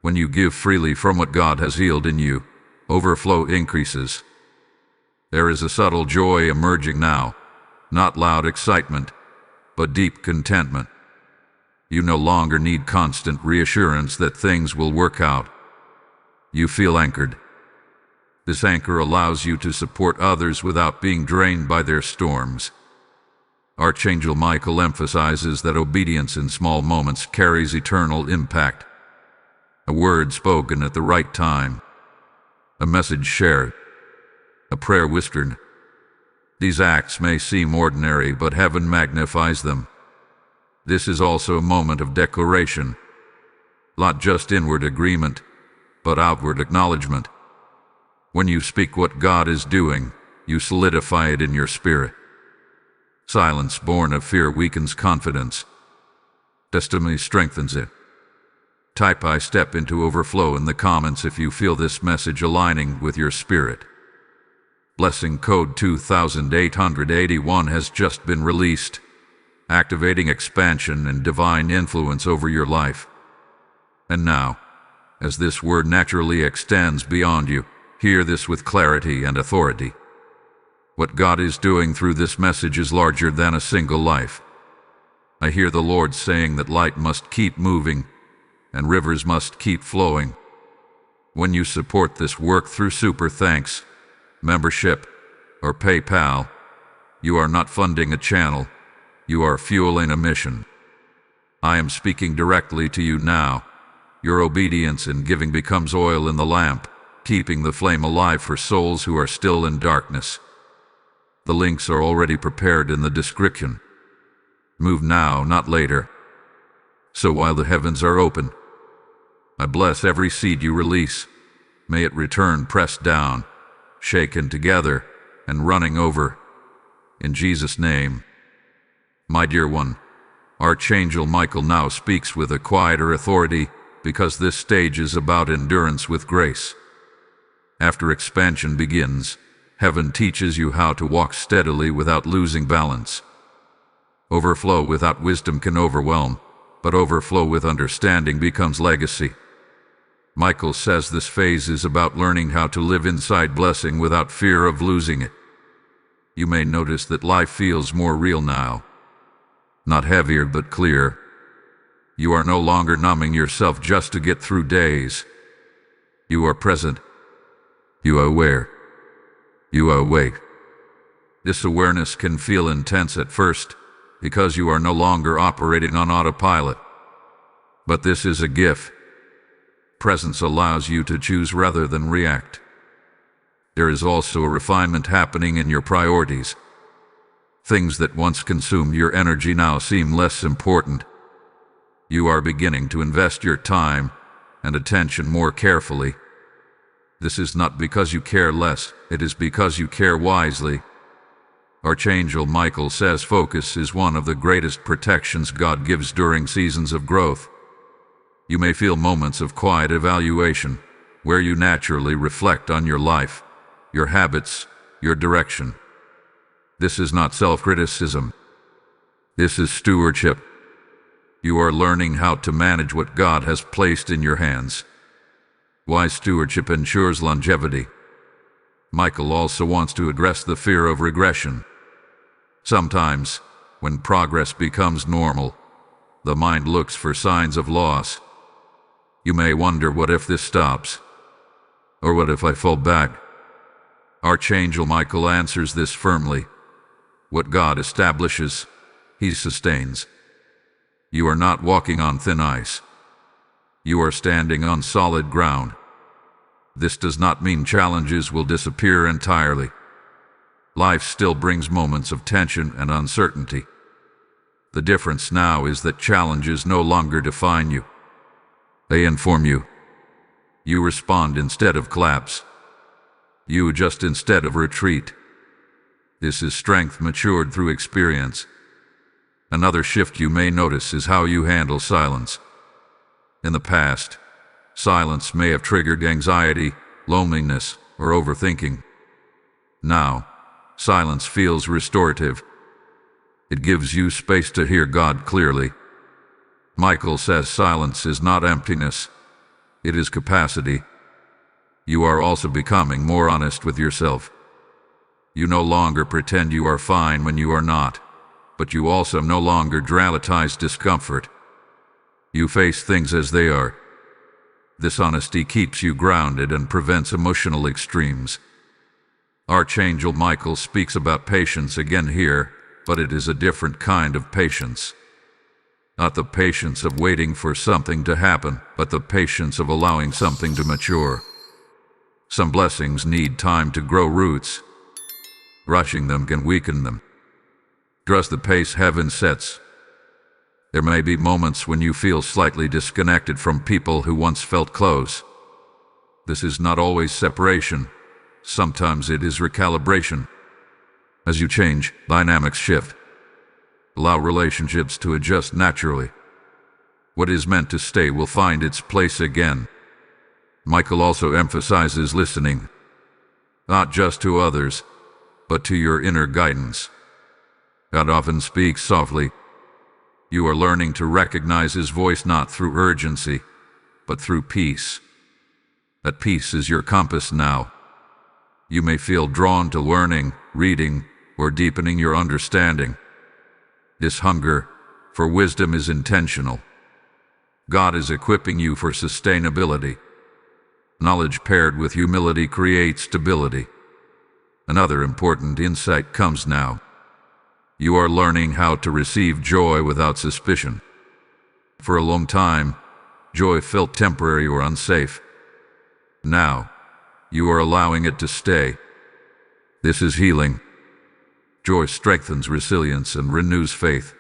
When you give freely from what God has healed in you, overflow increases. There is a subtle joy emerging now, not loud excitement, but deep contentment. You no longer need constant reassurance that things will work out. You feel anchored. This anchor allows you to support others without being drained by their storms. Archangel Michael emphasizes that obedience in small moments carries eternal impact. A word spoken at the right time, a message shared, a prayer whispered. These acts may seem ordinary, but heaven magnifies them. This is also a moment of declaration, not just inward agreement, but outward acknowledgement. When you speak what God is doing, you solidify it in your spirit. Silence born of fear weakens confidence. Testimony strengthens it. Type "I step into overflow" in the comments if you feel this message aligning with your spirit. Blessing code 2881 has just been released, activating expansion and divine influence over your life. And now, as this word naturally extends beyond you, hear this with clarity and authority. What God is doing through this message is larger than a single life. I hear the Lord saying that light must keep moving and rivers must keep flowing. When you support this work through super thanks, membership, or PayPal, you are not funding a channel, you are fueling a mission. I am speaking directly to you now. Your obedience and giving becomes oil in the lamp, keeping the flame alive for souls who are still in darkness. The links are already prepared in the description. Move now, not later. So while the heavens are open, I bless every seed you release. May it return pressed down, shaken together, and running over. In Jesus' name. My dear one, Archangel Michael now speaks with a quieter authority because this stage is about endurance with grace. After expansion begins, heaven teaches you how to walk steadily without losing balance. Overflow without wisdom can overwhelm, but overflow with understanding becomes legacy. Michael says this phase is about learning how to live inside blessing without fear of losing it. You may notice that life feels more real now. Not heavier, but clear. You are no longer numbing yourself just to get through days. You are present. You are aware. You are awake. This awareness can feel intense at first because you are no longer operating on autopilot. But this is a gift. Presence allows you to choose rather than react. There is also a refinement happening in your priorities. Things that once consumed your energy now seem less important. You are beginning to invest your time and attention more carefully. This is not because you care less, it is because you care wisely. Archangel Michael says focus is one of the greatest protections God gives during seasons of growth. You may feel moments of quiet evaluation, where you naturally reflect on your life, your habits, your direction. This is not self-criticism. This is stewardship. You are learning how to manage what God has placed in your hands. Wise stewardship ensures longevity. Michael also wants to address the fear of regression. Sometimes, when progress becomes normal, the mind looks for signs of loss. You may wonder, what if this stops? Or what if I fall back? Archangel Michael answers this firmly. What God establishes, He sustains. You are not walking on thin ice. You are standing on solid ground. This does not mean challenges will disappear entirely. Life still brings moments of tension and uncertainty. The difference now is that challenges no longer define you. They inform you. You respond instead of collapse. You adjust instead of retreat. This is strength matured through experience. Another shift you may notice is how you handle silence. In the past, silence may have triggered anxiety, loneliness, or overthinking. Now, silence feels restorative. It gives you space to hear God clearly. Michael says silence is not emptiness, it is capacity. You are also becoming more honest with yourself. You no longer pretend you are fine when you are not, but you also no longer dramatize discomfort. You face things as they are. This honesty keeps you grounded and prevents emotional extremes. Archangel Michael speaks about patience again here, but it is a different kind of patience. Not the patience of waiting for something to happen, but the patience of allowing something to mature. Some blessings need time to grow roots. Rushing them can weaken them. Trust the pace heaven sets. There may be moments when you feel slightly disconnected from people who once felt close. This is not always separation. Sometimes it is recalibration. As you change, dynamics shift. Allow relationships to adjust naturally. What is meant to stay will find its place again. Michael also emphasizes listening, not just to others, but to your inner guidance. God often speaks softly. You are learning to recognize His voice not through urgency, but through peace. That peace is your compass now. You may feel drawn to learning, reading, or deepening your understanding. This hunger for wisdom is intentional. God is equipping you for sustainability. Knowledge paired with humility creates stability. Another important insight comes now. You are learning how to receive joy without suspicion. For a long time, joy felt temporary or unsafe. Now, you are allowing it to stay. This is healing. Joy strengthens resilience and renews faith.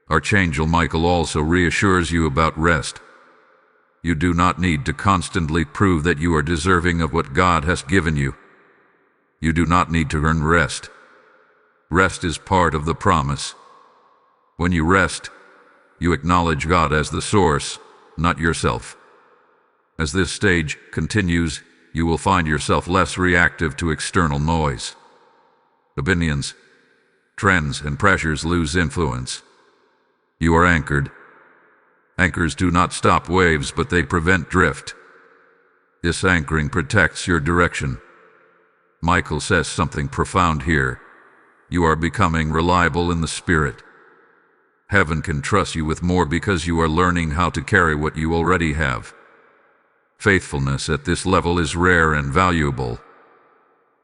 Archangel Michael also reassures you about rest. You do not need to constantly prove that you are deserving of what God has given you. You do not need to earn rest. Rest is part of the promise. When you rest, you acknowledge God as the source, not yourself. As this stage continues, you will find yourself less reactive to external noise. Opinions, trends, and pressures lose influence. You are anchored. Anchors do not stop waves, but they prevent drift. This anchoring protects your direction. Michael says something profound here. You are becoming reliable in the spirit. Heaven can trust you with more because you are learning how to carry what you already have. Faithfulness at this level is rare and valuable.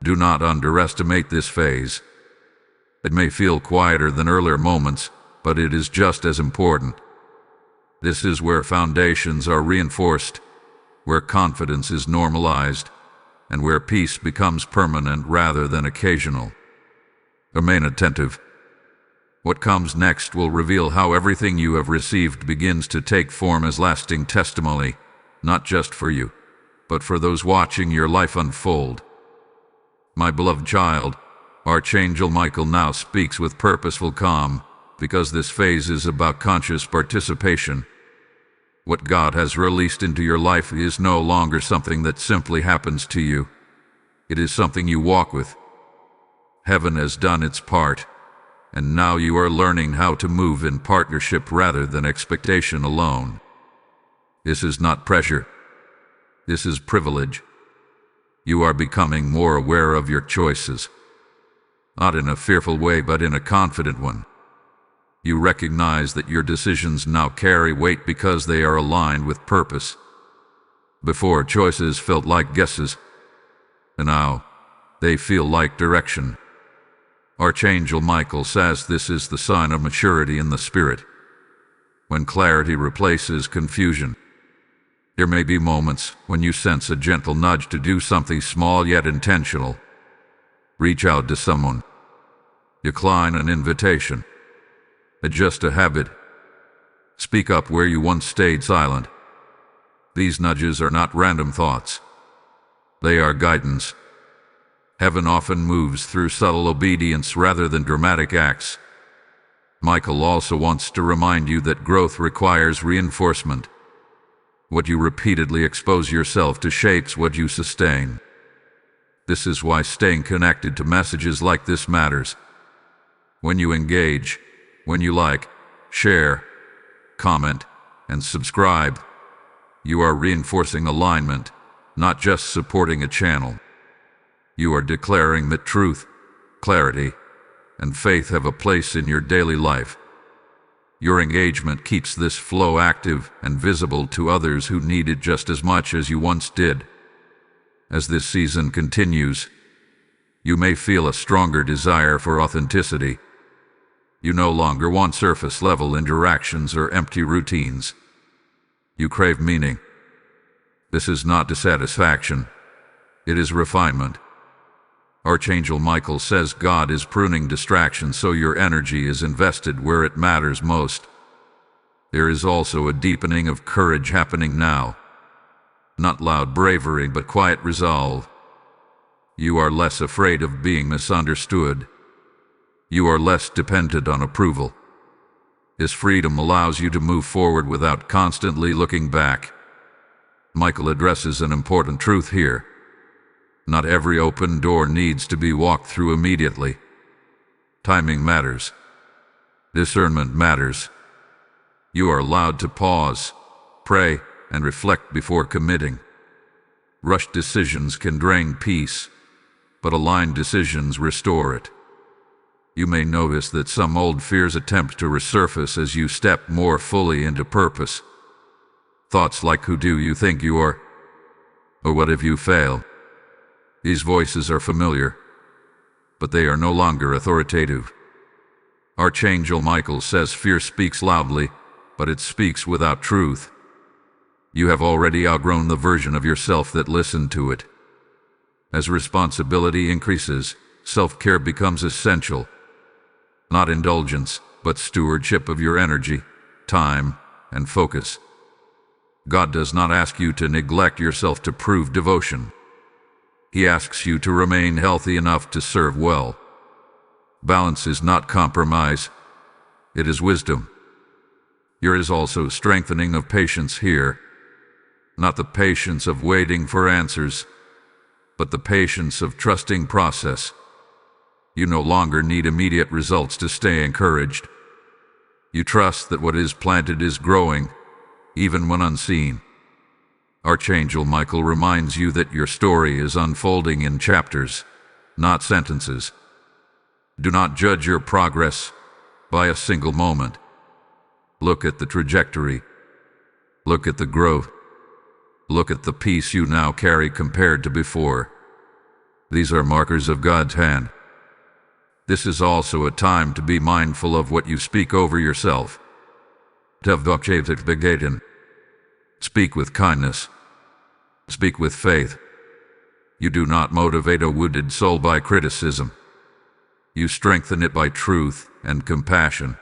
Do not underestimate this phase. It may feel quieter than earlier moments, but it is just as important. This is where foundations are reinforced, where confidence is normalized, and where peace becomes permanent rather than occasional. Remain attentive. What comes next will reveal how everything you have received begins to take form as lasting testimony, not just for you, but for those watching your life unfold. My beloved child, Archangel Michael now speaks with purposeful calm, because this phase is about conscious participation. What God has released into your life is no longer something that simply happens to you. It is something you walk with. Heaven has done its part, and now you are learning how to move in partnership rather than expectation alone. This is not pressure. This is privilege. You are becoming more aware of your choices. Not in a fearful way, but in a confident one. You recognize that your decisions now carry weight because they are aligned with purpose. Before, choices felt like guesses, and now they feel like direction. Archangel Michael says this is the sign of maturity in the spirit. When clarity replaces confusion. There may be moments when you sense a gentle nudge to do something small yet intentional. Reach out to someone. Decline an invitation. Adjust a habit. Speak up where you once stayed silent. These nudges are not random thoughts. They are guidance. Heaven often moves through subtle obedience rather than dramatic acts. Michael also wants to remind you that growth requires reinforcement. What you repeatedly expose yourself to shapes what you sustain. This is why staying connected to messages like this matters. When you engage, when you like, share, comment, and subscribe, you are reinforcing alignment, not just supporting a channel. You are declaring that truth, clarity, and faith have a place in your daily life. Your engagement keeps this flow active and visible to others who need it just as much as you once did. As this season continues, you may feel a stronger desire for authenticity. You no longer want surface-level interactions or empty routines. You crave meaning. This is not dissatisfaction. It is refinement. Archangel Michael says God is pruning distractions so your energy is invested where it matters most. There is also a deepening of courage happening now. Not loud bravery, but quiet resolve. You are less afraid of being misunderstood. You are less dependent on approval. This freedom allows you to move forward without constantly looking back. Michael addresses an important truth here. Not every open door needs to be walked through immediately. Timing matters. Discernment matters. You are allowed to pause, pray, and reflect before committing. Rushed decisions can drain peace, but aligned decisions restore it. You may notice that some old fears attempt to resurface as you step more fully into purpose. Thoughts like, who do you think you are? Or what if you fail? These voices are familiar, but they are no longer authoritative. Archangel Michael says fear speaks loudly, but it speaks without truth. You have already outgrown the version of yourself that listened to it. As responsibility increases, self-care becomes essential. Not indulgence, but stewardship of your energy, time, and focus. God does not ask you to neglect yourself to prove devotion. He asks you to remain healthy enough to serve well. Balance is not compromise, it is wisdom. There is also strengthening of patience here. Not the patience of waiting for answers, but the patience of trusting process. You no longer need immediate results to stay encouraged. You trust that what is planted is growing, even when unseen. Archangel Michael reminds you that your story is unfolding in chapters, not sentences. Do not judge your progress by a single moment. Look at the trajectory. Look at the growth. Look at the peace you now carry compared to before. These are markers of God's hand. This is also a time to be mindful of what you speak over yourself. Speak with kindness. Speak with faith. You do not motivate a wounded soul by criticism. You strengthen it by truth and compassion.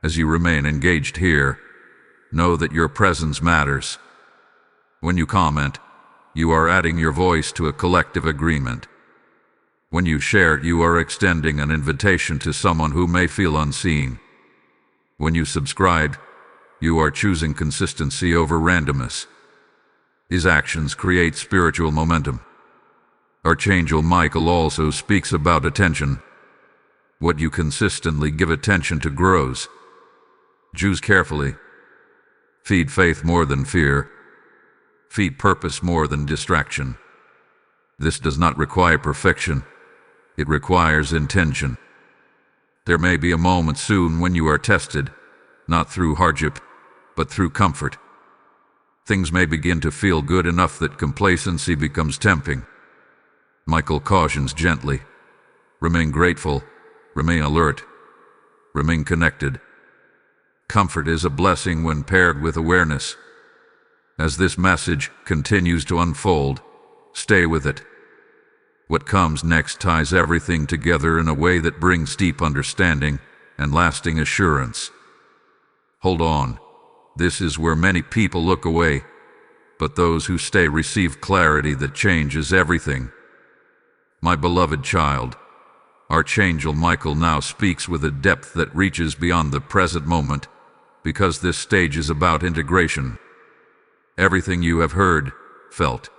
As you remain engaged here, know that your presence matters. When you comment, you are adding your voice to a collective agreement. When you share, you are extending an invitation to someone who may feel unseen. When you subscribe, you are choosing consistency over randomness. These actions create spiritual momentum. Archangel Michael also speaks about attention. What you consistently give attention to grows. Choose carefully. Feed faith more than fear. Feed purpose more than distraction. This does not require perfection. It requires intention. There may be a moment soon when you are tested, not through hardship, but through comfort. Things may begin to feel good enough that complacency becomes tempting. Michael cautions gently. Remain grateful, remain alert, remain connected. Comfort is a blessing when paired with awareness. As this message continues to unfold, stay with it. What comes next ties everything together in a way that brings deep understanding and lasting assurance. Hold on. This is where many people look away, but those who stay receive clarity that changes everything. My beloved child, Archangel Michael now speaks with a depth that reaches beyond the present moment, because this stage is about integration. Everything you have heard, felt,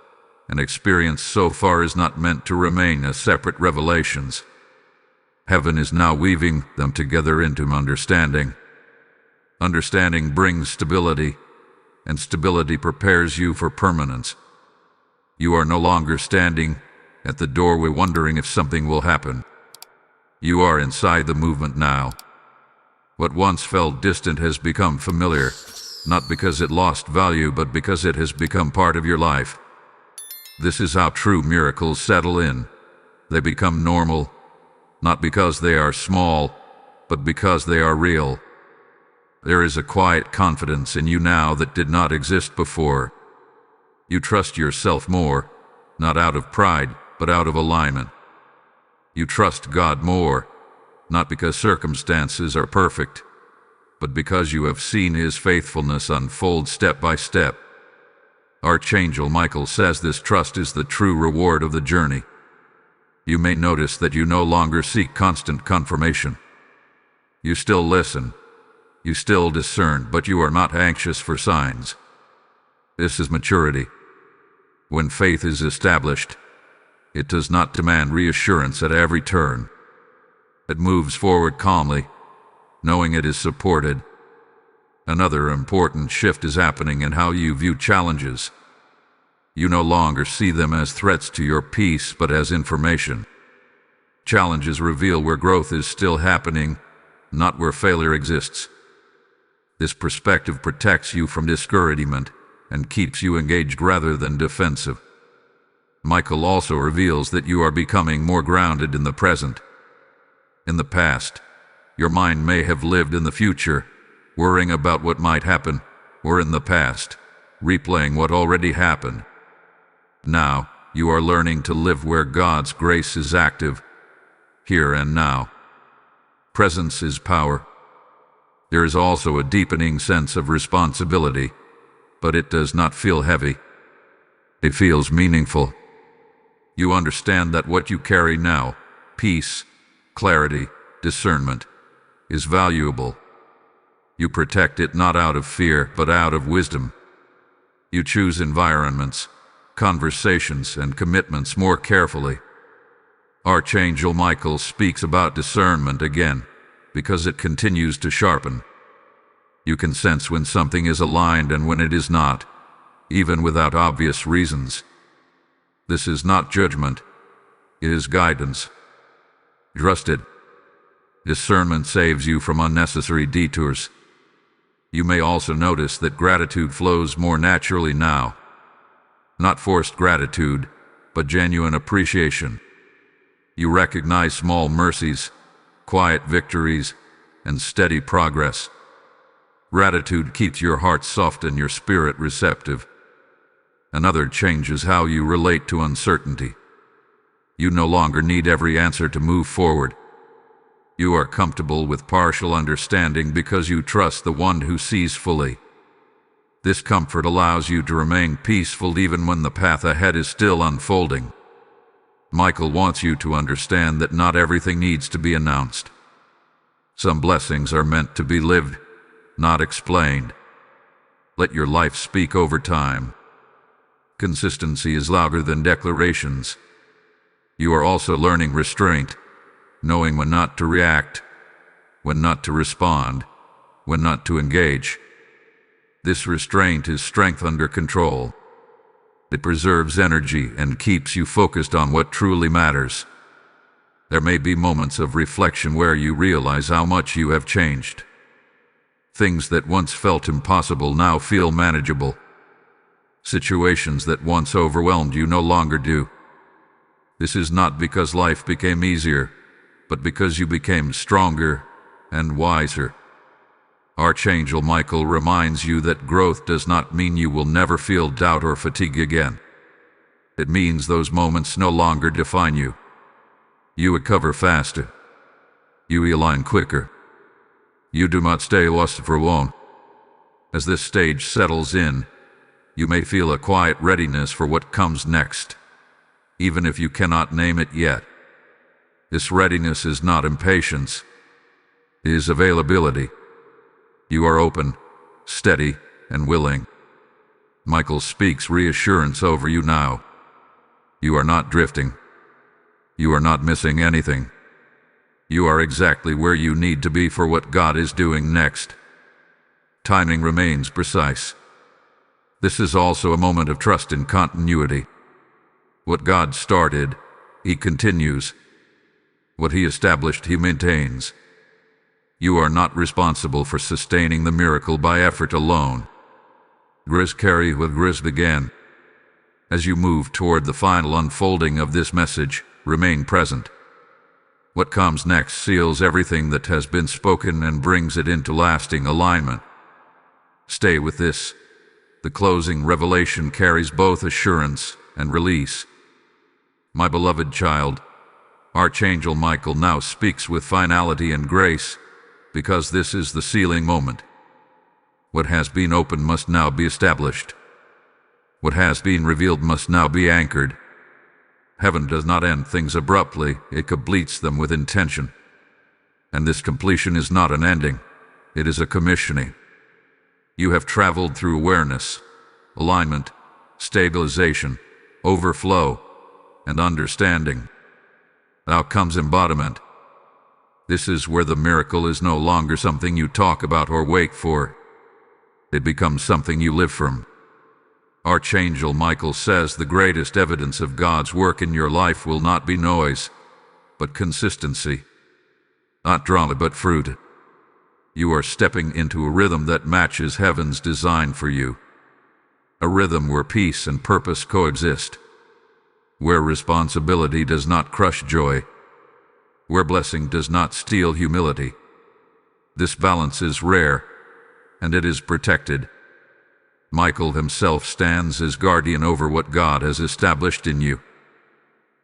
and experience so far is not meant to remain as separate revelations. Heaven is now weaving them together into understanding. Understanding brings stability, and stability prepares you for permanence. You are no longer standing at the doorway wondering if something will happen. You are inside the movement now. What once felt distant has become familiar, not because it lost value, but because it has become part of your life. This is how true miracles settle in. They become normal, not because they are small, but because they are real. There is a quiet confidence in you now that did not exist before. You trust yourself more, not out of pride, but out of alignment. You trust God more, not because circumstances are perfect, but because you have seen His faithfulness unfold step by step. Archangel Michael says this trust is the true reward of the journey. You may notice that you no longer seek constant confirmation. You still listen. You still discern, but you are not anxious for signs. This is maturity. When faith is established, it does not demand reassurance at every turn. It moves forward calmly, knowing it is supported. Another important shift is happening in how you view challenges. You no longer see them as threats to your peace, but as information. Challenges reveal where growth is still happening, not where failure exists. This perspective protects you from discouragement and keeps you engaged rather than defensive. Michael also reveals that you are becoming more grounded in the present. In the past, your mind may have lived in the future, worrying about what might happen, or in the past, replaying what already happened. Now, you are learning to live where God's grace is active, here and now. Presence is power. There is also a deepening sense of responsibility, but it does not feel heavy. It feels meaningful. You understand that what you carry now, peace, clarity, discernment, is valuable. You protect it not out of fear, but out of wisdom. You choose environments, conversations, and commitments more carefully. Archangel Michael speaks about discernment again, because it continues to sharpen. You can sense when something is aligned and when it is not, even without obvious reasons. This is not judgment, it is guidance. Trust it. Discernment saves you from unnecessary detours. You may also notice that gratitude flows more naturally now. Not forced gratitude, but genuine appreciation. You recognize small mercies, quiet victories, and steady progress. Gratitude keeps your heart soft and your spirit receptive. Another changes how you relate to uncertainty. You no longer need every answer to move forward. You are comfortable with partial understanding because you trust the one who sees fully. This comfort allows you to remain peaceful even when the path ahead is still unfolding. Michael wants you to understand that not everything needs to be announced. Some blessings are meant to be lived, not explained. Let your life speak over time. Consistency is louder than declarations. You are also learning restraint, knowing when not to react, when not to respond, when not to engage. This restraint is strength under control. It preserves energy and keeps you focused on what truly matters. There may be moments of reflection where you realize how much you have changed. Things that once felt impossible now feel manageable. Situations that once overwhelmed you no longer do. This is not because life became easier, but because you became stronger and wiser. Archangel Michael reminds you that growth does not mean you will never feel doubt or fatigue again. It means those moments no longer define you. You recover faster. You realign quicker. You do not stay lost for long. As this stage settles in, you may feel a quiet readiness for what comes next, even if you cannot name it yet. This readiness is not impatience. It is availability. You are open, steady, and willing. Michael speaks reassurance over you now. You are not drifting. You are not missing anything. You are exactly where you need to be for what God is doing next. Timing remains precise. This is also a moment of trust in continuity. What God started, He continues. What He established, He maintains. You are not responsible for sustaining the miracle by effort alone. Grace carry what grace began. As you move toward the final unfolding of this message, remain present. What comes next seals everything that has been spoken and brings it into lasting alignment. Stay with this. The closing revelation carries both assurance and release. My beloved child, Archangel Michael now speaks with finality and grace, because this is the sealing moment. What has been opened must now be established. What has been revealed must now be anchored. Heaven does not end things abruptly, it completes them with intention. And this completion is not an ending, it is a commissioning. You have traveled through awareness, alignment, stabilization, overflow, and understanding. Now comes embodiment. This is where the miracle is no longer something you talk about or wait for. It becomes something you live from. Archangel Michael says the greatest evidence of God's work in your life will not be noise, but consistency. Not drama, but fruit. You are stepping into a rhythm that matches heaven's design for you. A rhythm where peace and purpose coexist. Where responsibility does not crush joy. Where blessing does not steal humility. This balance is rare, and it is protected. Michael himself stands as guardian over what God has established in you.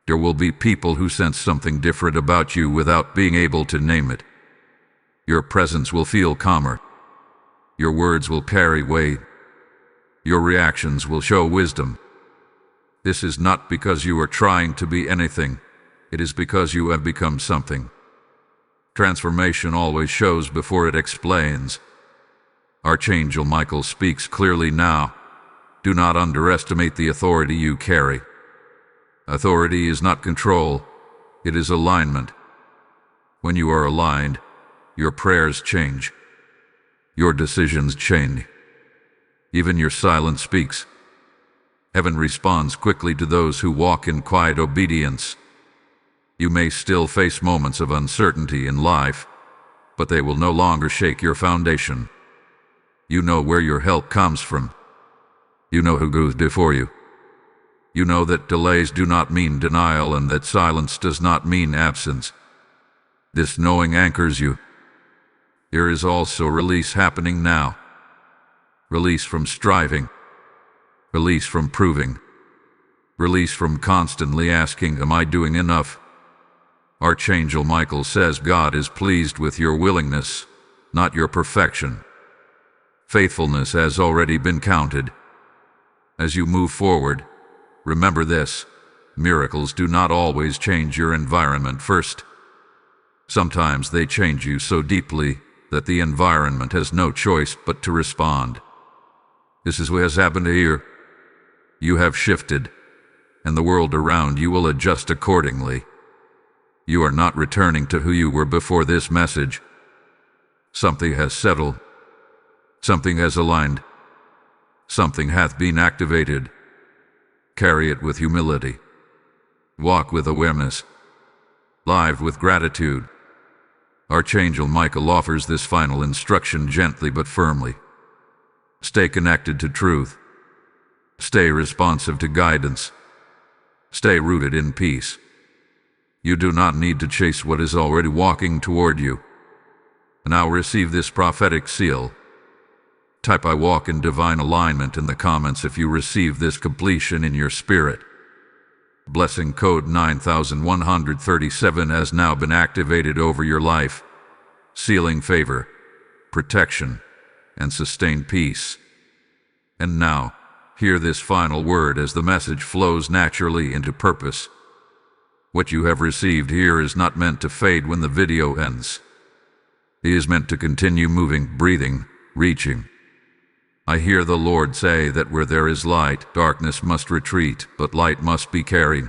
There will be people who sense something different about you without being able to name it. Your presence will feel calmer. Your words will carry weight. Your reactions will show wisdom. This is not because you are trying to be anything. It is because you have become something. Transformation always shows before it explains. Archangel Michael speaks clearly now. Do not underestimate the authority you carry. Authority is not control, it is alignment. When you are aligned, your prayers change. Your decisions change. Even your silence speaks. Heaven responds quickly to those who walk in quiet obedience. You may still face moments of uncertainty in life, but they will no longer shake your foundation. You know where your help comes from. You know who goes before you. You know that delays do not mean denial and that silence does not mean absence. This knowing anchors you. There is also release happening now. Release from striving. Release from proving. Release from constantly asking, am I doing enough? Archangel Michael says God is pleased with your willingness, not your perfection. Faithfulness has already been counted. As you move forward, remember this: miracles do not always change your environment first. Sometimes they change you so deeply that the environment has no choice but to respond. This is what has happened here. You have shifted, and the world around you will adjust accordingly. You are not returning to who you were before this message. Something has settled. Something has aligned. Something hath been activated. Carry it with humility. Walk with awareness. Live with gratitude. Archangel Michael offers this final instruction gently but firmly. Stay connected to truth. Stay responsive to guidance. Stay rooted in peace. You do not need to chase what is already walking toward you. Now receive this prophetic seal. Type I walk in divine alignment in the comments if you receive this completion in your spirit. Blessing code 9137 has now been activated over your life, sealing favor, protection, and sustained peace. And now, hear this final word as the message flows naturally into purpose. What you have received here is not meant to fade when the video ends. It is meant to continue moving, breathing, reaching. I hear the Lord say that where there is light, darkness must retreat, but light must be carried.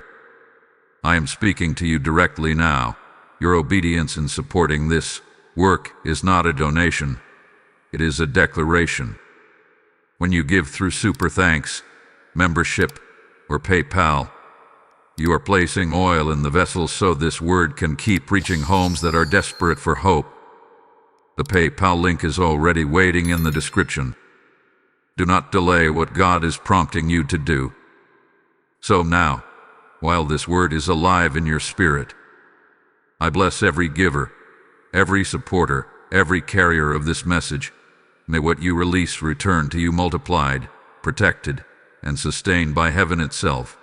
I am speaking to you directly now. Your obedience in supporting this work is not a donation. It is a declaration. When you give through Super Thanks, membership, or PayPal, you are placing oil in the vessel so this word can keep reaching homes that are desperate for hope. The PayPal link is already waiting in the description. Do not delay what God is prompting you to do. So now, while this word is alive in your spirit, I bless every giver, every supporter, every carrier of this message. May what you release return to you multiplied, protected, and sustained by heaven itself.